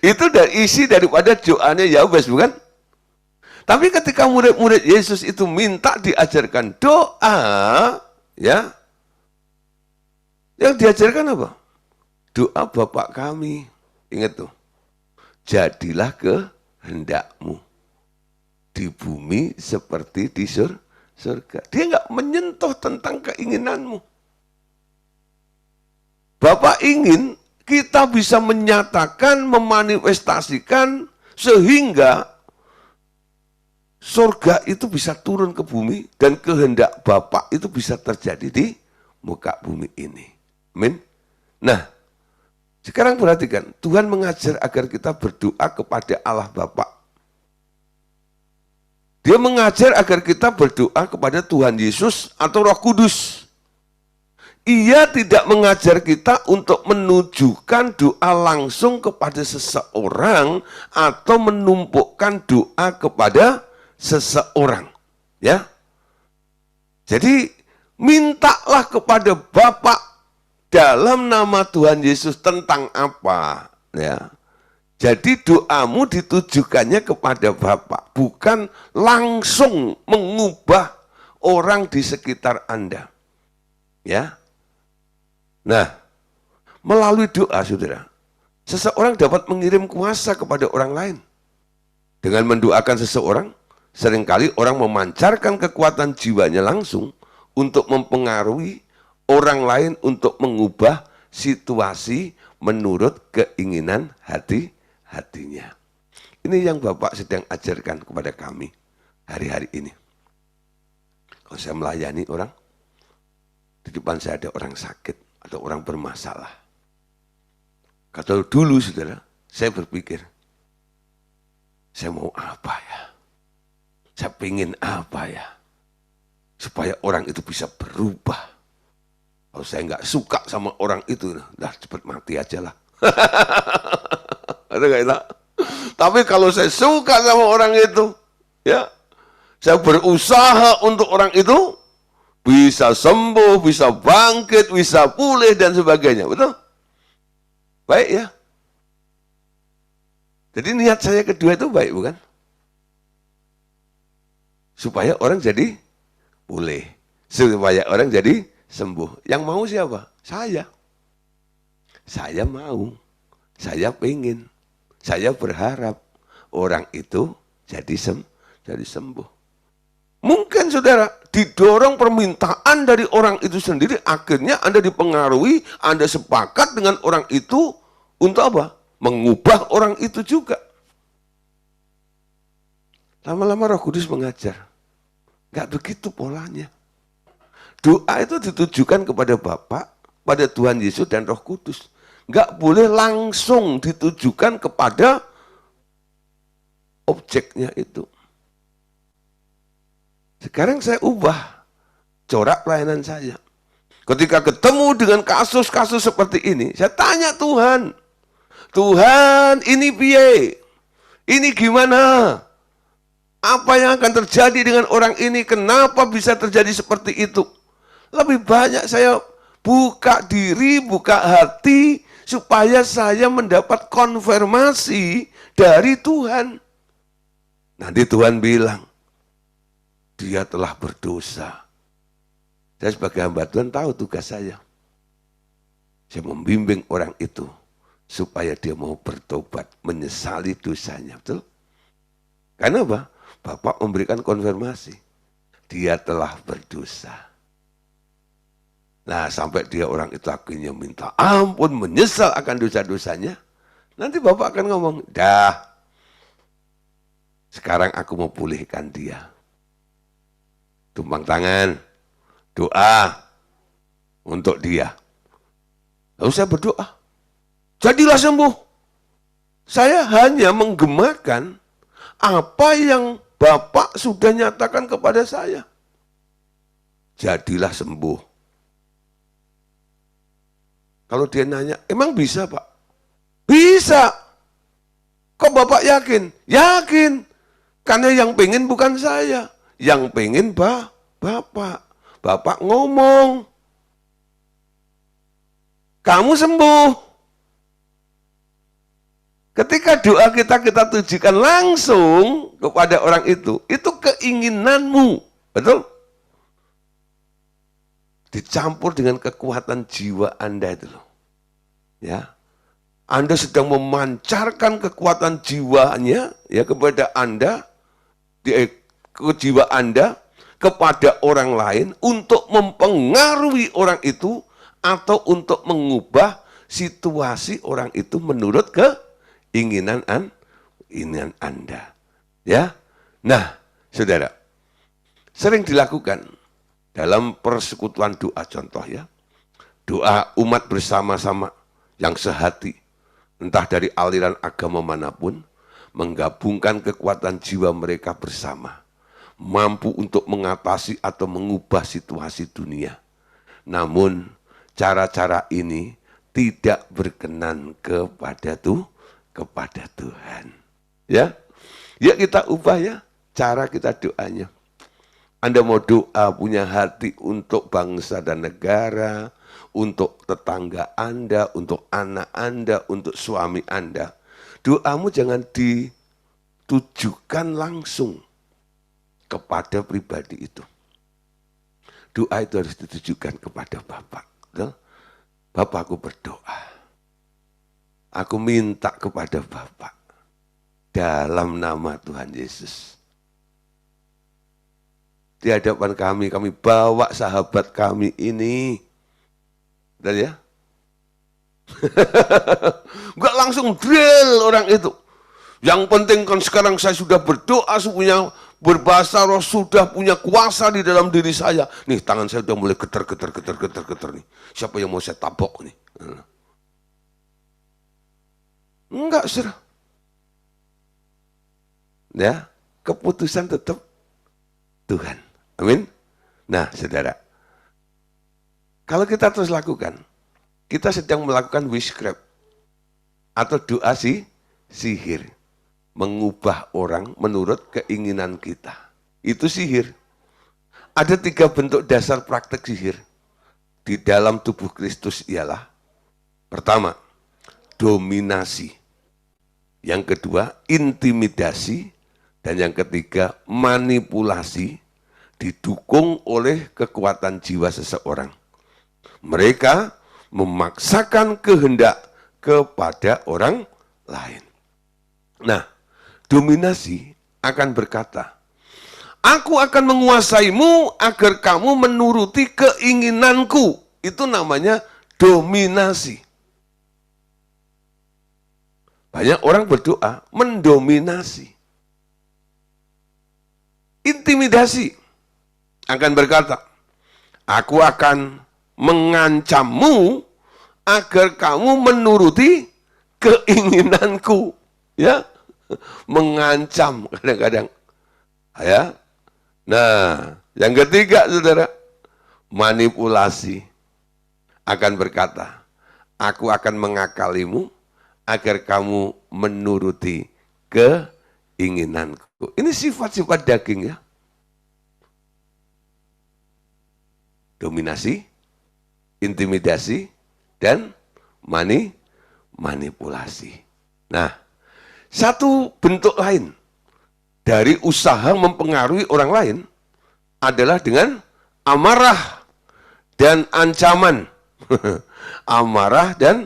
Itu dari isi daripada doanya Yakobus, bukan? Tapi ketika murid-murid Yesus itu minta diajarkan doa, ya, yang diajarkan apa? Doa Bapa kami. Ingat tuh, jadilah kehendakmu di bumi seperti di surga. Dia nggak menyentuh tentang keinginanmu. Bapak ingin kita bisa menyatakan, memanifestasikan sehingga surga itu bisa turun ke bumi dan kehendak Bapak itu bisa terjadi di muka bumi ini. Amin. Nah, sekarang perhatikan, Tuhan mengajar agar kita berdoa kepada Allah Bapa. Dia mengajar agar kita berdoa kepada Tuhan Yesus atau Roh Kudus. Ia tidak mengajar kita untuk menunjukkan doa langsung kepada seseorang atau menumpukkan doa kepada seseorang. Ya. Jadi mintalah kepada Bapa dalam nama Tuhan Yesus tentang apa? Ya. Jadi doamu ditujukannya kepada Bapa, bukan langsung mengubah orang di sekitar Anda. Ya. Nah, melalui doa, saudara, seseorang dapat mengirim kuasa kepada orang lain. Dengan mendoakan seseorang, seringkali orang memancarkan kekuatan jiwanya langsung untuk mempengaruhi orang lain untuk mengubah situasi menurut keinginan hatinya. Ini yang Bapak sedang ajarkan kepada kami hari-hari ini. Kalau saya melayani orang, di depan saya ada orang sakit atau orang bermasalah. Kalau dulu, saudara, saya berpikir, saya mau apa ya? Saya pengen apa ya? Supaya orang itu bisa berubah. Kalau saya nggak suka sama orang itu, dah cepat mati aja lah. Ada nggak enak? Tapi kalau saya suka sama orang itu, ya, saya berusaha untuk orang itu bisa sembuh, bisa bangkit, bisa pulih dan sebagainya, betul? Baik ya. Jadi niat saya kedua itu baik, bukan? Supaya orang jadi pulih, supaya orang jadi sembuh. Yang mau siapa? Saya. Saya mau, saya pengen, saya berharap orang itu jadi sembuh. Mungkin saudara didorong permintaan dari orang itu sendiri, akhirnya Anda dipengaruhi, Anda sepakat dengan orang itu untuk apa? Mengubah orang itu juga. Lama-lama Roh Kudus mengajar. Gak begitu polanya. Doa itu ditujukan kepada Bapa, pada Tuhan Yesus dan Roh Kudus. Gak boleh langsung ditujukan kepada objeknya itu. Sekarang saya ubah corak pelayanan saya. Ketika ketemu dengan kasus-kasus seperti ini, saya tanya Tuhan, Tuhan ini piye? Ini gimana? Apa yang akan terjadi dengan orang ini? Kenapa bisa terjadi seperti itu? Lebih banyak saya buka diri, buka hati, supaya saya mendapat konfirmasi dari Tuhan. Nanti Tuhan bilang, dia telah berdosa. Saya sebagai hamba Tuhan tahu tugas saya. Saya membimbing orang itu supaya dia mau bertobat, menyesali dosanya, betul? Karena apa? Bapak memberikan konfirmasi. Dia telah berdosa. Nah, sampai dia orang itu akhirnya minta ampun, menyesal akan dosa-dosanya. Nanti Bapak akan ngomong, dah, sekarang aku mau pulihkan dia. Tumpang tangan, doa untuk dia. Lalu saya berdoa, jadilah sembuh. Saya hanya menggemakan apa yang Bapak sudah nyatakan kepada saya. Jadilah sembuh. Kalau dia nanya, emang bisa Pak? Bisa. Kok Bapak yakin? Yakin. Karena yang pengen bukan saya. Yang pengen Bapak. Bapak ngomong. Kamu sembuh. Ketika doa kita tujukan langsung kepada orang itu keinginanmu. Betul? Dicampur dengan kekuatan jiwa Anda itu loh. Ya. Anda sedang memancarkan kekuatan jiwanya ya kepada Anda, ke jiwa Anda kepada orang lain untuk mempengaruhi orang itu atau untuk mengubah situasi orang itu menurut keinginan Anda. Ya. Nah, Saudara, sering dilakukan dalam persekutuan doa contoh ya. Doa umat bersama-sama yang sehati, entah dari aliran agama manapun, menggabungkan kekuatan jiwa mereka bersama, mampu untuk mengatasi atau mengubah situasi dunia. Namun, cara-cara ini tidak berkenan kepada Tuhan. Ya, yuk kita ubah ya cara kita doanya. Anda mau doa punya hati untuk bangsa dan negara, untuk tetangga Anda, untuk anak Anda, untuk suami Anda. Doamu jangan ditujukan langsung kepada pribadi itu. Doa itu harus ditujukan kepada Bapak. Bapak, aku berdoa. Aku minta kepada Bapak dalam nama Tuhan Yesus. Di hadapan kami bawa sahabat kami ini. Dan ya? Enggak langsung drill orang itu. Yang penting kan sekarang saya sudah berdoa, punya berbahasa roh, sudah punya kuasa di dalam diri saya. Nih tangan saya sudah mulai getar nih. Siapa yang mau saya tabok nih? Enggak, saudara. Ya, keputusan tetap Tuhan. Amin. Nah, saudara, kalau kita terus lakukan, kita sedang melakukan witchcraft atau doa sihir, mengubah orang menurut keinginan kita. Itu sihir. Ada 3 bentuk dasar praktek sihir di dalam tubuh Kristus ialah, pertama, dominasi. Yang kedua, intimidasi. Dan yang ketiga, manipulasi didukung oleh kekuatan jiwa seseorang. Mereka memaksakan kehendak kepada orang lain. Nah, dominasi akan berkata, aku akan menguasaimu agar kamu menuruti keinginanku. Itu namanya dominasi. Banyak orang berdoa mendominasi. Intimidasi akan berkata, aku akan mengancammu agar kamu menuruti keinginanku. Ya, mengancam kadang-kadang. Ya. Nah, yang ketiga, saudara, manipulasi akan berkata, aku akan mengakalimu agar kamu menuruti keinginanku. Ini sifat-sifat daging ya. Dominasi, intimidasi, dan manipulasi. Nah, satu bentuk lain dari usaha mempengaruhi orang lain adalah dengan amarah dan ancaman. Amarah dan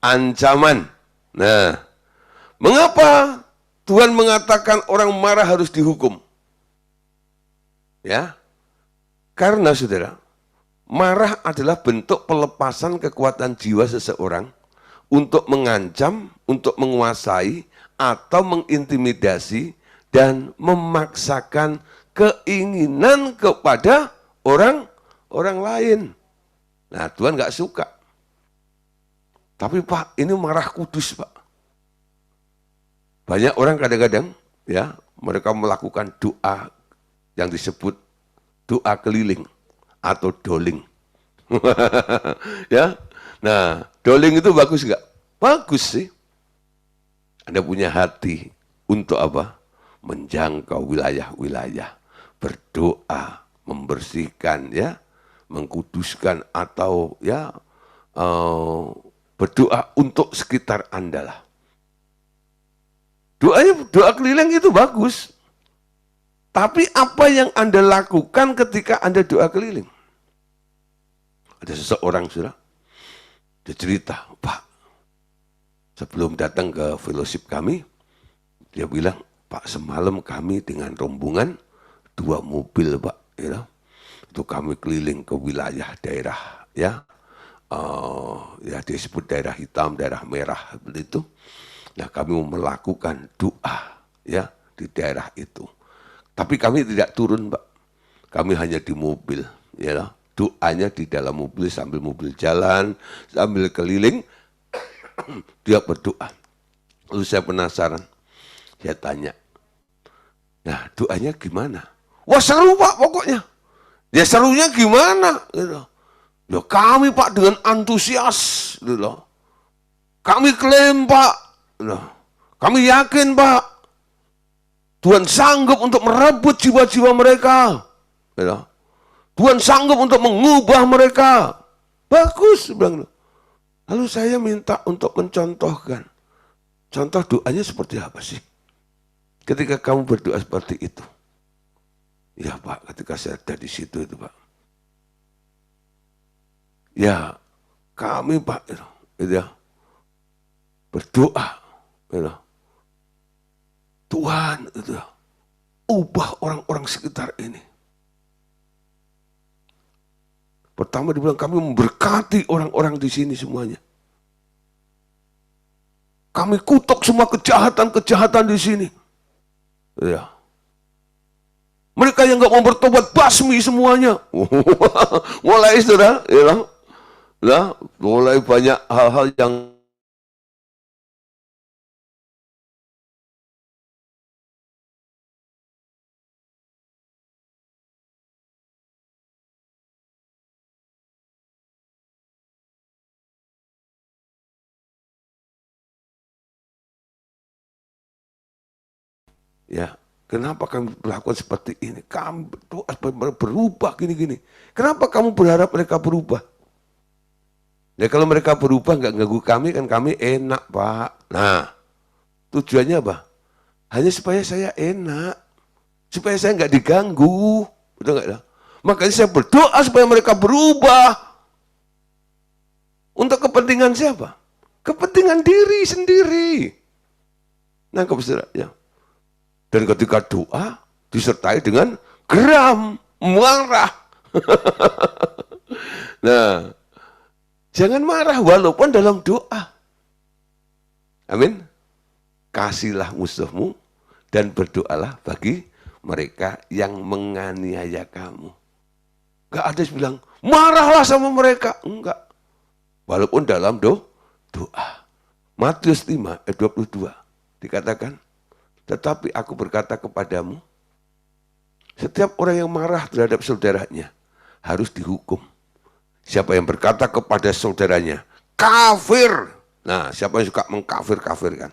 ancaman. Nah, mengapa Tuhan mengatakan orang marah harus dihukum? Ya, karena saudara, marah adalah bentuk pelepasan kekuatan jiwa seseorang untuk mengancam, untuk menguasai, atau mengintimidasi, dan memaksakan keinginan kepada orang lain. Nah, Tuhan nggak suka. Tapi Pak, ini marah kudus Pak. Banyak orang kadang-kadang, ya, mereka melakukan doa yang disebut doa keliling atau doling. Ya, nah, doling itu bagus nggak? Bagus sih. Anda punya hati untuk apa? Menjangkau wilayah-wilayah, berdoa, membersihkan ya, mengkuduskan atau ya berdoa untuk sekitar Anda lah. Doa keliling itu bagus. Tapi apa yang Anda lakukan ketika Anda doa keliling? Ada seseorang sudah, dia cerita, Pak, sebelum datang ke fellowship kami, dia bilang, Pak, semalam kami dengan rombongan 2 mobil, Pak, ya, itu kami keliling ke wilayah daerah, ya, ya disebut daerah hitam, daerah merah, begitu. Nah, kami melakukan doa, ya, di daerah itu. Tapi kami tidak turun, Pak. Kami hanya di mobil, ya. Doanya di dalam mobil sambil mobil jalan, sambil keliling, dia berdoa. Lalu saya penasaran, saya tanya, nah doanya gimana? Wah seru Pak pokoknya. Ya serunya gimana? Gitu. Ya kami Pak dengan antusias, gitu. Kami klaim Pak, gitu. Kami yakin Pak, Tuhan sanggup untuk merebut jiwa-jiwa mereka. Gitu. Tuhan sanggup untuk mengubah mereka. Bagus, bilang. Lalu saya minta untuk mencontohkan. Contoh doanya seperti apa sih? Ketika kamu berdoa seperti itu. Ya Pak, ketika saya ada di situ itu Pak. Ya, kami Pak, gitu ya, berdoa. Gitu. Tuhan, gitu ya, ubah orang-orang sekitar ini. Pertama dibilang kami memberkati orang-orang di sini semuanya. Kami kutuk semua kejahatan-kejahatan di sini. Ya. Mereka yang nggak mau bertobat basmi semuanya. Mulai sudah, ya, mulai banyak hal-hal yang ya. Kenapa kami melakukan seperti ini? Kami berdoa supaya berubah gini-gini. Kenapa kamu berharap mereka berubah? Ya kalau mereka berubah nggak ganggu kami, kan kami enak Pak. Nah, tujuannya apa? Hanya supaya saya enak. Supaya saya nggak diganggu. Betul nggak? Makanya saya berdoa supaya mereka berubah. Untuk kepentingan siapa? Kepentingan diri sendiri. Nangkep saudara? Ya. Dan ketika doa disertai dengan geram, marah. Nah, jangan marah walaupun dalam doa. Amin. Kasihlah musuhmu dan berdoalah bagi mereka yang menganiaya kamu. Gak ada yang bilang, marahlah sama mereka. Enggak. Walaupun dalam doa. Matius 5 ayat 22 dikatakan, tetapi aku berkata kepadamu, setiap orang yang marah terhadap saudaranya harus dihukum. Siapa yang berkata kepada saudaranya, kafir. Nah, siapa yang suka mengkafir-kafirkan?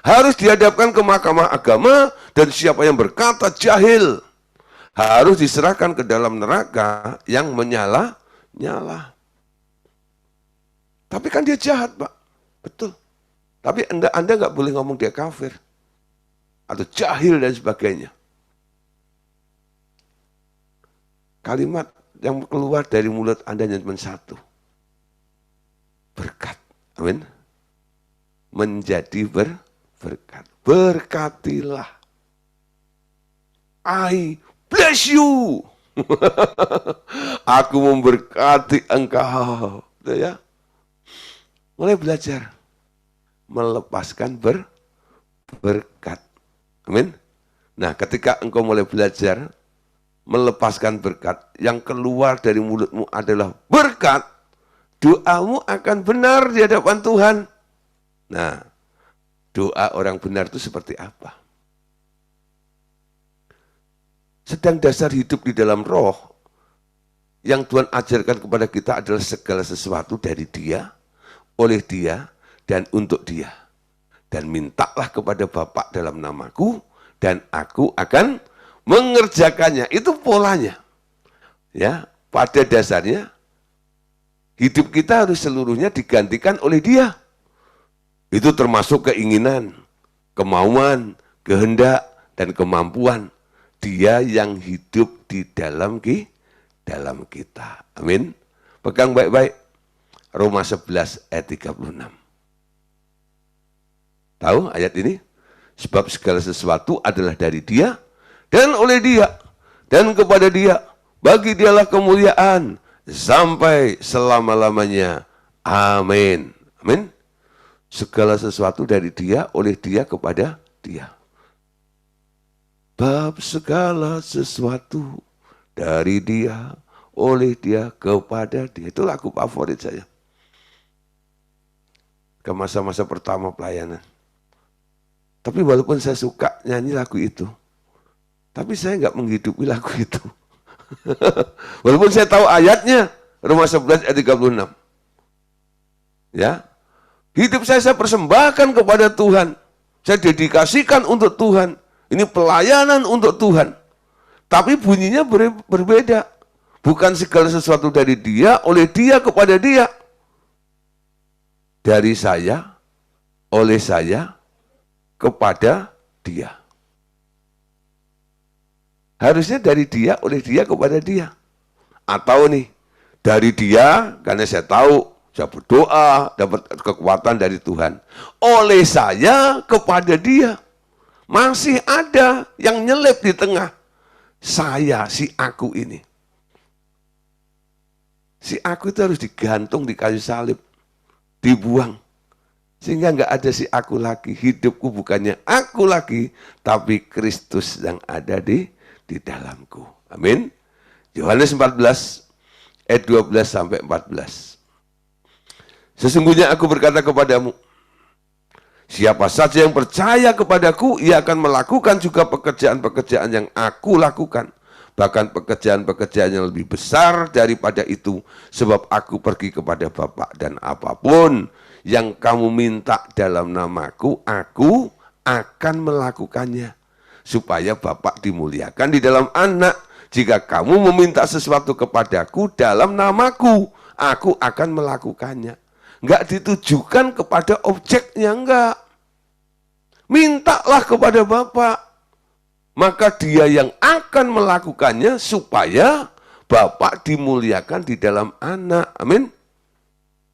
Harus dihadapkan ke mahkamah agama, dan siapa yang berkata jahil harus diserahkan ke dalam neraka yang menyala-nyala. Tapi kan dia jahat, Pak. Betul. Tapi Anda nggak boleh ngomong dia kafir atau jahil dan sebagainya. Kalimat yang keluar dari mulut Anda cuma satu. Berkat. Amin. Menjadi berkat. Berkatilah. I bless you. Aku memberkati engkau. Gitu ya. Mulai belajar. Melepaskan berkat. Amin. Nah, ketika engkau mulai belajar melepaskan berkat, yang keluar dari mulutmu adalah berkat, doamu akan benar di hadapan Tuhan. Nah, doa orang benar itu seperti apa? Sedang dasar hidup di dalam roh, yang Tuhan ajarkan kepada kita adalah segala sesuatu dari Dia, oleh Dia, dan untuk Dia. dan mintalah kepada Bapa dalam namaku, dan aku akan mengerjakannya. Itu polanya. Ya, pada dasarnya hidup kita harus seluruhnya digantikan oleh Dia. Itu termasuk keinginan, kemauan, kehendak, dan kemampuan. Dia yang hidup di dalam kita. Amin. Pegang baik-baik. Roma 11 ayat 36. Tahu ayat ini? Sebab segala sesuatu adalah dari Dia, dan oleh Dia, dan kepada Dia. Bagi Dialah kemuliaan sampai selama-lamanya. Amin. Amin. Segala sesuatu dari Dia, oleh Dia, kepada Dia. Bab segala sesuatu dari Dia, oleh Dia, kepada Dia. Itu lagu favorit saya. Ke masa-masa pertama pelayanan. Tapi walaupun saya suka nyanyi lagu itu, tapi saya nggak menghidupi lagu itu. Walaupun saya tahu ayatnya, Roma 11 ayat 36. Ya, hidup saya persembahkan kepada Tuhan. Saya dedikasikan untuk Tuhan. Ini pelayanan untuk Tuhan. Tapi bunyinya berbeda. Bukan segala sesuatu dari Dia, oleh Dia, kepada Dia. Dari saya, oleh saya, kepada Dia. Harusnya dari Dia, oleh Dia, kepada Dia. Atau nih, dari Dia, karena saya tahu, saya berdoa, dapat kekuatan dari Tuhan. Oleh saya, kepada Dia. Masih ada yang nyelip di tengah. Saya, si aku ini. Si aku itu harus digantung di kayu salib. Dibuang. Sehingga nggak ada si aku lagi. Hidupku bukannya aku lagi, tapi Kristus yang ada di dalamku. Amin. Yohanes 14 ayat 12 sampai 14. Sesungguhnya aku berkata kepadamu, siapa saja yang percaya kepadaku, ia akan melakukan juga pekerjaan-pekerjaan yang aku lakukan. Bahkan pekerjaan-pekerjaan yang lebih besar daripada itu, sebab aku pergi kepada Bapa, dan apapun yang kamu minta dalam namaku, aku akan melakukannya. Supaya Bapa dimuliakan di dalam Anak. Jika kamu meminta sesuatu kepadaku dalam namaku, aku akan melakukannya. Enggak ditujukan kepada objeknya, enggak. Mintalah kepada Bapa. Maka Dia yang akan melakukannya supaya Bapa dimuliakan di dalam Anak. Amin.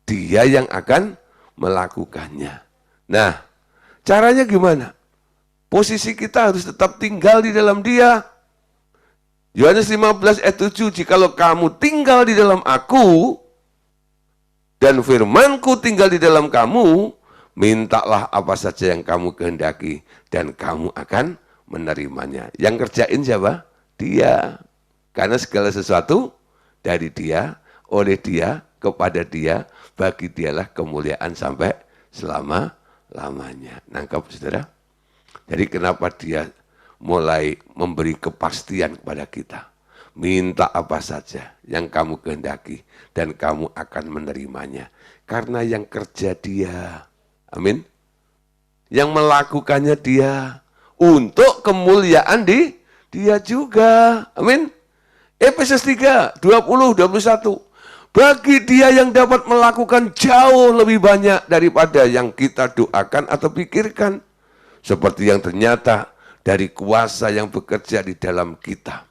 Dia yang akan melakukannya. Nah, caranya gimana? Posisi kita harus tetap tinggal di dalam Dia. Yohanes 15 ayat 7, jikalau kamu tinggal di dalam aku, dan firmanku tinggal di dalam kamu, mintalah apa saja yang kamu kehendaki, dan kamu akan menerimanya. Yang kerjain siapa? Dia. Karena segala sesuatu dari Dia, oleh Dia, kepada Dia, bagi Dialah kemuliaan sampai selama-lamanya. Nangkap saudara? Jadi kenapa Dia mulai memberi kepastian kepada kita? Minta apa saja yang kamu kehendaki, dan kamu akan menerimanya. Karena yang kerja Dia. Amin. Yang melakukannya Dia. Untuk kemuliaan di Dia juga. Amin. Efesus 3, 20, 21. Bagi Dia yang dapat melakukan jauh lebih banyak daripada yang kita doakan atau pikirkan. Seperti yang ternyata dari kuasa yang bekerja di dalam kita.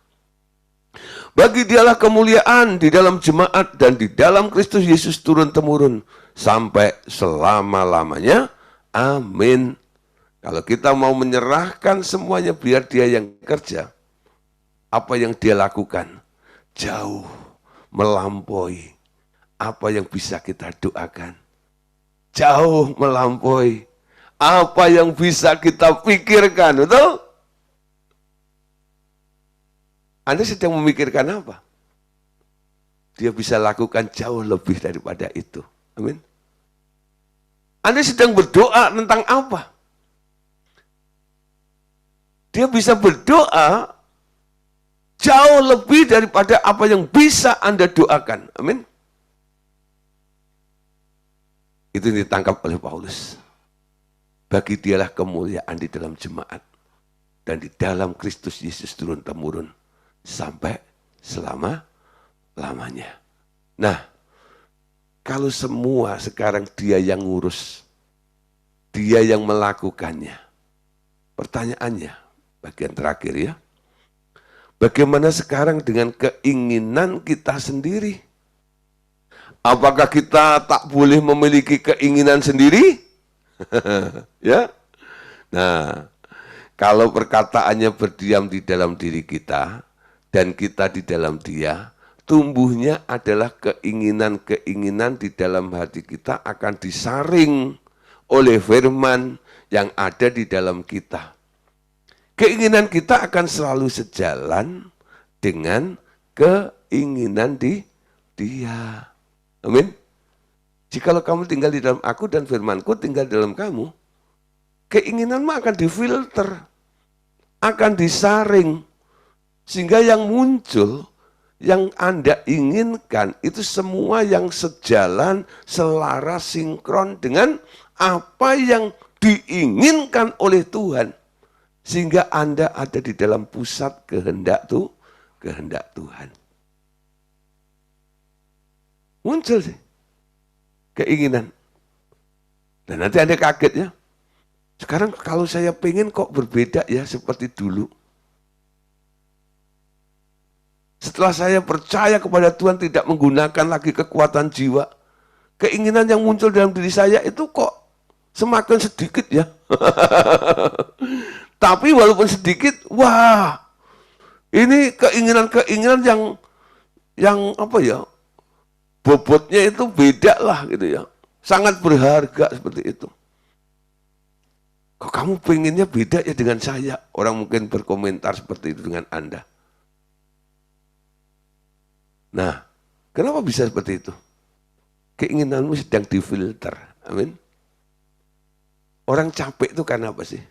Bagi Dialah kemuliaan di dalam jemaat dan di dalam Kristus Yesus turun-temurun sampai selama-lamanya. Amin. Kalau kita mau menyerahkan semuanya biar Dia yang kerja, apa yang Dia lakukan jauh melampaui apa yang bisa kita doakan. Jauh melampaui apa yang bisa kita pikirkan, betul? Anda sedang memikirkan apa? Dia bisa lakukan jauh lebih daripada itu. Amin. Anda sedang berdoa tentang apa? Dia bisa berdoa jauh lebih daripada apa yang bisa Anda doakan. Amin. Itu ditangkap oleh Paulus. Bagi dialah kemuliaan di dalam jemaat dan di dalam Kristus Yesus turun-temurun sampai selama-lamanya. Nah, kalau semua sekarang dia yang ngurus, dia yang melakukannya. Pertanyaannya, bagian terakhir ya. Bagaimana sekarang dengan keinginan kita sendiri? Apakah kita tak boleh memiliki keinginan sendiri? Ya. Nah, kalau perkataannya berdiam di dalam diri kita dan kita di dalam dia, tumbuhnya adalah keinginan-keinginan di dalam hati kita akan disaring oleh firman yang ada di dalam kita. Keinginan kita akan selalu sejalan dengan keinginan di dia. Amin. Jikalau kamu tinggal di dalam aku dan firmanku tinggal di dalam kamu, keinginanmu akan difilter, akan disaring, sehingga yang muncul, yang Anda inginkan, itu semua yang sejalan, selaras, sinkron dengan apa yang diinginkan oleh Tuhan. Sehingga Anda ada di dalam pusat kehendak Tuhan. Muncul sih keinginan. Dan nanti Anda kaget ya. Sekarang kalau saya pengen kok berbeda ya seperti dulu. Setelah saya percaya kepada Tuhan tidak menggunakan lagi kekuatan jiwa. Keinginan yang muncul dalam diri saya itu kok semakin sedikit ya. Tapi walaupun sedikit, wah ini keinginan-keinginan yang apa ya, bobotnya itu beda lah gitu ya. Sangat berharga seperti itu. Kok kamu pengennya beda ya dengan saya? Orang mungkin berkomentar seperti itu dengan Anda. Nah, kenapa bisa seperti itu? Keinginanmu sedang difilter. Amin. Orang capek itu karena apa sih?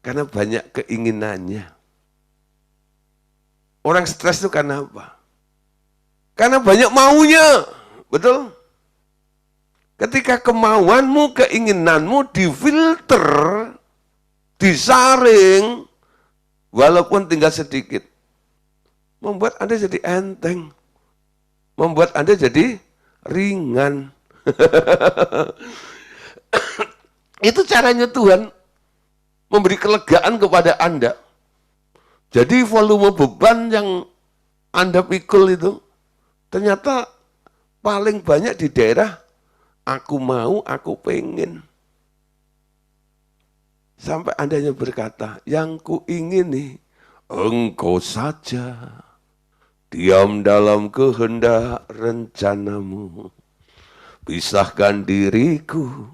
Karena banyak keinginannya. Orang stres itu karena apa? Karena banyak maunya. Betul? Ketika kemauanmu, keinginanmu difilter, disaring, walaupun tinggal sedikit, membuat Anda jadi enteng. Membuat Anda jadi ringan. Itu caranya Tuhan memberi kelegaan kepada Anda. Jadi volume beban yang Anda pikul itu ternyata paling banyak di daerah aku mau, aku pengen. Sampai Anda berkata, yang ku ingini engkau saja. Diam dalam kehendak rencanamu. Pisahkan diriku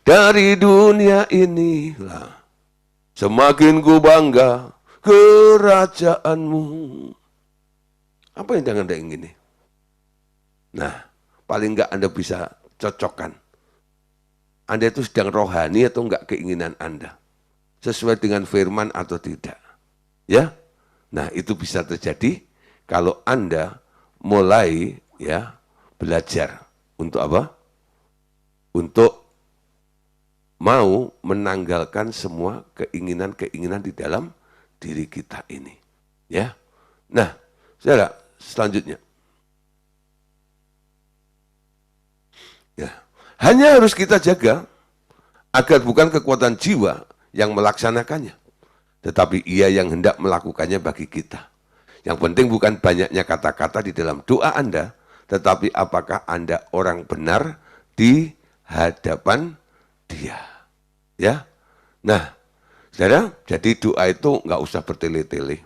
dari dunia inilah. Semakin ku bangga kerajaanmu. Apa yang Anda ingini? Nah, paling enggak Anda bisa cocokkan. Anda itu sedang rohani atau enggak keinginan Anda? Sesuai dengan firman atau tidak? Ya? Nah, itu bisa terjadi kalau Anda mulai ya belajar untuk apa? Untuk mau menanggalkan semua keinginan-keinginan di dalam diri kita ini. Ya. Nah, saudara, selanjutnya. Ya. Hanya harus kita jaga agar bukan kekuatan jiwa yang melaksanakannya, tetapi ia yang hendak melakukannya bagi kita. Yang penting bukan banyaknya kata-kata di dalam doa Anda, tetapi apakah Anda orang benar di hadapan Dia. Ya, nah, saudara, jadi doa itu nggak usah bertele-tele.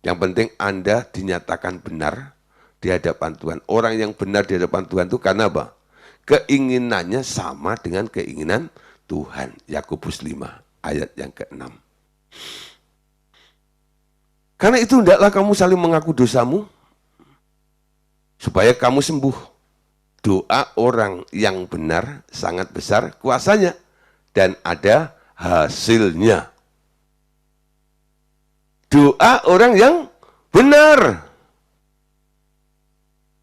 Yang penting Anda dinyatakan benar di hadapan Tuhan. Orang yang benar di hadapan Tuhan itu karena apa? Keinginannya sama dengan keinginan Tuhan. Yakobus 5 ayat yang ke-6. Karena itu hendaklah kamu saling mengaku dosamu supaya kamu sembuh. Doa orang yang benar sangat besar kuasanya dan ada hasilnya. Doa orang yang benar.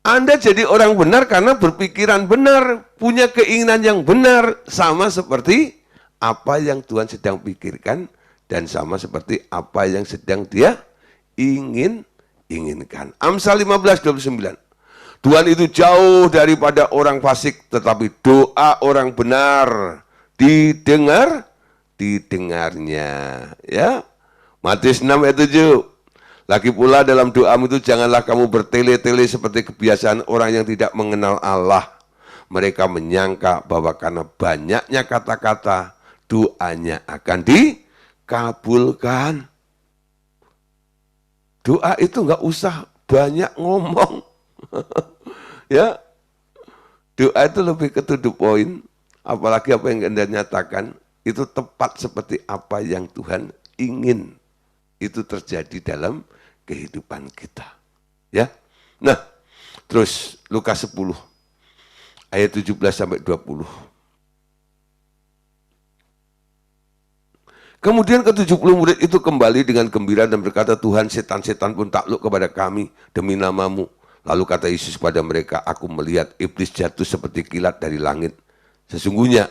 Anda jadi orang benar karena berpikiran benar, punya keinginan yang benar, sama seperti apa yang Tuhan sedang pikirkan dan sama seperti apa yang sedang Dia inginkan. Amsal 15:29. Tuhan itu jauh daripada orang fasik, tetapi doa orang benar didengarnya. Ya, Matius 6:7. Lagi pula dalam doamu itu janganlah kamu bertele-tele seperti kebiasaan orang yang tidak mengenal Allah. Mereka menyangka bahwa karena banyaknya kata-kata, doanya akan dikabulkan. Doa itu nggak usah banyak ngomong. Ya, doa itu lebih ke to the point. Apalagi apa yang Anda nyatakan, itu tepat seperti apa yang Tuhan ingin itu terjadi dalam kehidupan kita. Ya. Nah, terus Lukas 10 ayat 17-20. Kemudian ke-70 murid itu kembali dengan gembira dan berkata, Tuhan, setan-setan pun takluk kepada kami demi nama-Mu. Lalu kata Yesus kepada mereka, aku melihat iblis jatuh seperti kilat dari langit. Sesungguhnya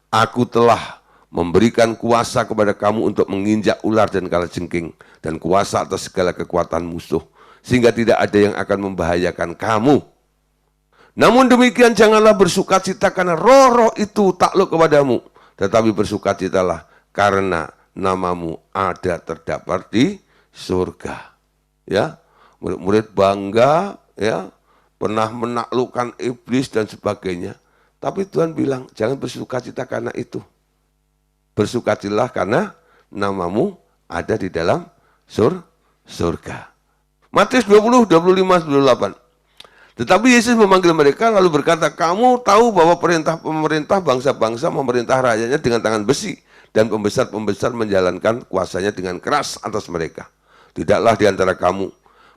aku telah memberikan kuasa kepada kamu untuk menginjak ular dan kalajengking, dan kuasa atas segala kekuatan musuh, sehingga tidak ada yang akan membahayakan kamu. Namun demikian janganlah bersukacita karena roh-roh itu takluk kepadamu, tetapi bersukacitalah karena namamu ada terdapat di surga. Ya, murid-murid bangga, ya, pernah menaklukkan iblis dan sebagainya. Tapi Tuhan bilang, jangan bersukacita karena itu. Bersukacitalah karena namamu ada di dalam surga. Matius 20, 25, 28. Tetapi Yesus memanggil mereka lalu berkata, kamu tahu bahwa pemerintah bangsa-bangsa memerintah rakyatnya dengan tangan besi, dan pembesar-pembesar menjalankan kuasanya dengan keras atas mereka. Tidaklah di antara kamu,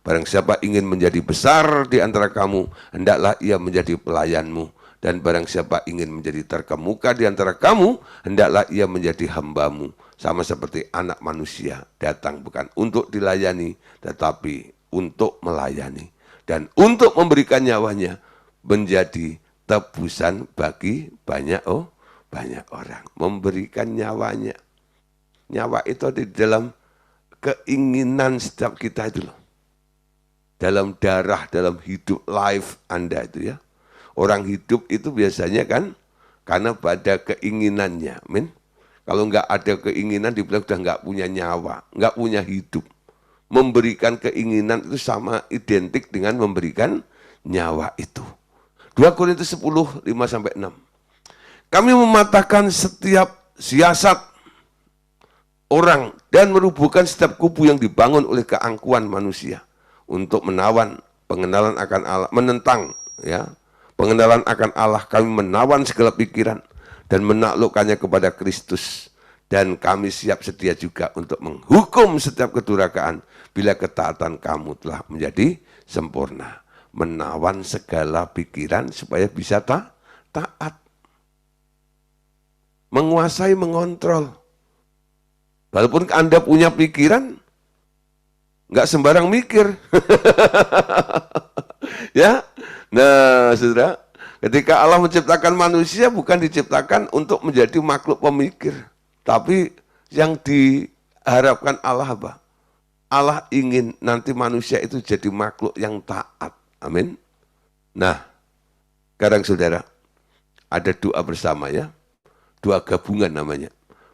barang siapa ingin menjadi besar di antara kamu, hendaklah ia menjadi pelayanmu. Dan barang siapa ingin menjadi terkemuka di antara kamu, hendaklah ia menjadi hambamu. Sama seperti anak manusia datang bukan untuk dilayani, tetapi untuk melayani. Dan untuk memberikan nyawanya menjadi tebusan bagi banyak orang. Memberikan nyawanya. Nyawa itu di dalam keinginan setiap kita itu loh. Dalam darah, dalam hidup life Anda itu ya. Orang hidup itu biasanya kan karena pada keinginannya. Amin. Kalau nggak ada keinginan dibilang sudah nggak punya nyawa, nggak punya hidup. Memberikan keinginan itu sama identik dengan memberikan nyawa itu. 2 Korintus 10, 5-6. Kami mematahkan setiap siasat orang dan merubuhkan setiap kubu yang dibangun oleh keangkuhan manusia untuk menawan pengenalan akan Allah, menentang ya. Pengenalan akan Allah, kami menawan segala pikiran dan menaklukkannya kepada Kristus. Dan kami siap sedia juga untuk menghukum setiap kedurhakaan bila ketaatan kamu telah menjadi sempurna. Menawan segala pikiran supaya bisa taat. Menguasai, mengontrol. Walaupun Anda punya pikiran, nggak sembarang mikir. Ya. Nah, saudara, ketika Allah menciptakan manusia bukan diciptakan untuk menjadi makhluk pemikir. Tapi yang diharapkan Allah apa? Allah ingin nanti manusia itu jadi makhluk yang taat. Amin. Nah, sekarang saudara, ada doa bersama ya. Doa gabungan namanya.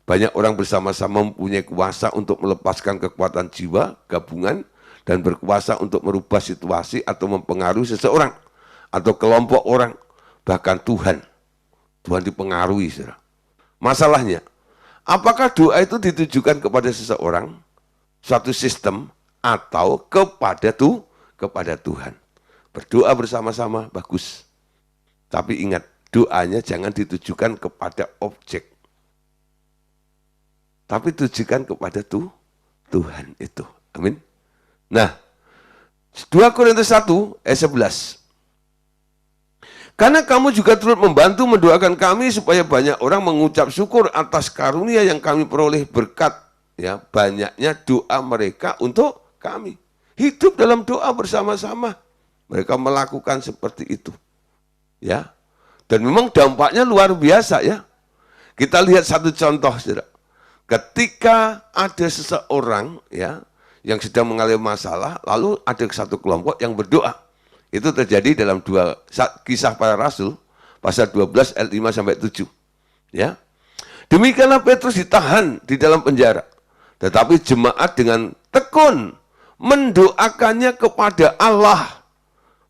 Banyak orang bersama-sama mempunyai kuasa untuk melepaskan kekuatan jiwa, gabungan, dan berkuasa untuk merubah situasi atau mempengaruhi seseorang atau kelompok orang, bahkan Tuhan. Tuhan dipengaruhi, saudara. Masalahnya, apakah doa itu ditujukan kepada seseorang, suatu sistem, atau kepada Tuhan? Berdoa bersama-sama, bagus. Tapi ingat, doanya jangan ditujukan kepada objek. Tapi tujukan kepada Tuhan itu. Amin. Nah, 2 Korintus 1 ayat 11. Karena kamu juga turut membantu mendoakan kami supaya banyak orang mengucap syukur atas karunia yang kami peroleh berkat ya banyaknya doa mereka untuk kami. Hidup dalam doa bersama-sama. Mereka melakukan seperti itu. Ya. Dan memang dampaknya luar biasa ya. Kita lihat satu contoh, saudara. Ketika ada seseorang ya yang sedang mengalami masalah, lalu ada satu kelompok yang berdoa. Itu terjadi dalam kisah para rasul, pasal 12 ayat 5 sampai 7. Ya. Demikianlah Petrus ditahan di dalam penjara. Tetapi jemaat dengan tekun mendoakannya kepada Allah.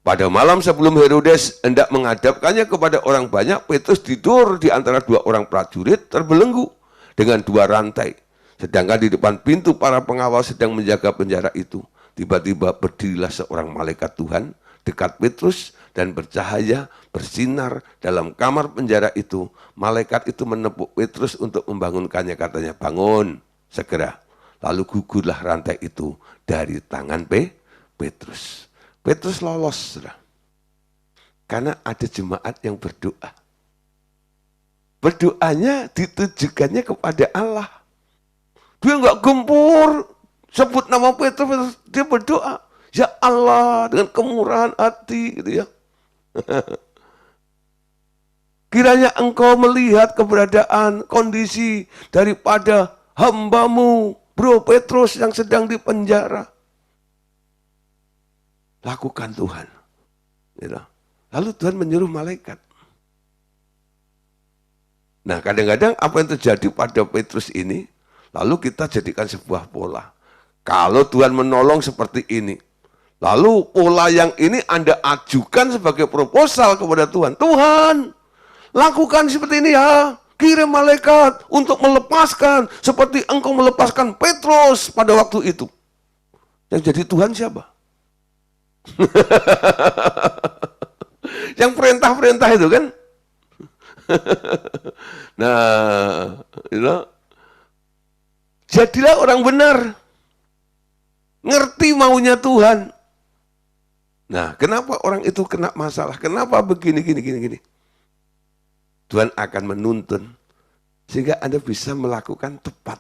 Pada malam sebelum Herodes hendak menghadapkannya kepada orang banyak, Petrus tidur di antara dua orang prajurit terbelenggu dengan dua rantai. Sedangkan di depan pintu para pengawal sedang menjaga penjara itu, tiba-tiba berdirilah seorang malaikat Tuhan dekat Petrus dan bercahaya bersinar dalam kamar penjara itu. Malaikat itu menepuk Petrus untuk membangunkannya, katanya, bangun segera. Lalu gugurlah rantai itu dari tangan Petrus. Petrus lolos, saudara. Karena ada jemaat yang berdoa. Berdoanya ditujukannya kepada Allah. Dia enggak gempur, sebut nama Petrus, dia berdoa. Ya Allah, dengan kemurahan hati, gitu ya. Kiranya engkau melihat keberadaan, kondisi daripada hambamu, Bro Petrus yang sedang dipenjara. Lakukan Tuhan. Gitu. Lalu Tuhan menyuruh malaikat. Nah, kadang-kadang apa yang terjadi pada Petrus ini, lalu kita jadikan sebuah pola. Kalau Tuhan menolong seperti ini, lalu pola yang ini Anda ajukan sebagai proposal kepada Tuhan. Tuhan, lakukan seperti ini ya. Kirim malaikat untuk melepaskan seperti engkau melepaskan Petrus pada waktu itu. Yang jadi Tuhan siapa? Yang perintah-perintah itu kan. Nah, jadilah orang benar. Ngerti maunya Tuhan. Nah, kenapa orang itu kena masalah? Kenapa begini, gini. Tuhan akan menuntun sehingga Anda bisa melakukan tepat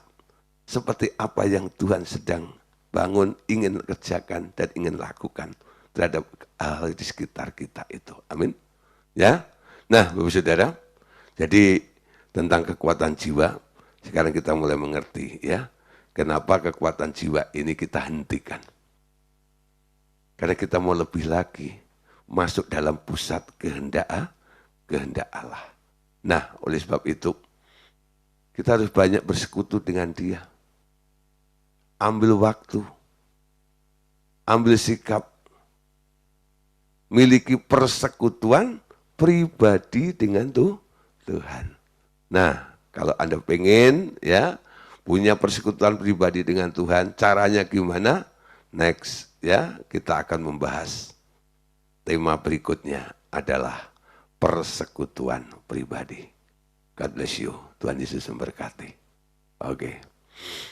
seperti apa yang Tuhan sedang bangun, ingin kerjakan dan ingin lakukan terhadap hal di sekitar kita itu. Amin. Ya. Nah, Bapak Saudara, jadi tentang kekuatan jiwa, sekarang kita mulai mengerti ya. Kenapa kekuatan jiwa ini kita hentikan? Karena kita mau lebih lagi masuk dalam pusat kehendak Allah. Nah, oleh sebab itu, kita harus banyak bersekutu dengan Dia. Ambil waktu, ambil sikap, miliki persekutuan pribadi dengan Tuhan. Nah, kalau Anda pengen ya punya persekutuan pribadi dengan Tuhan, caranya gimana? Next ya, kita akan membahas tema berikutnya adalah persekutuan pribadi. God bless you. Tuhan Yesus memberkati. Oke.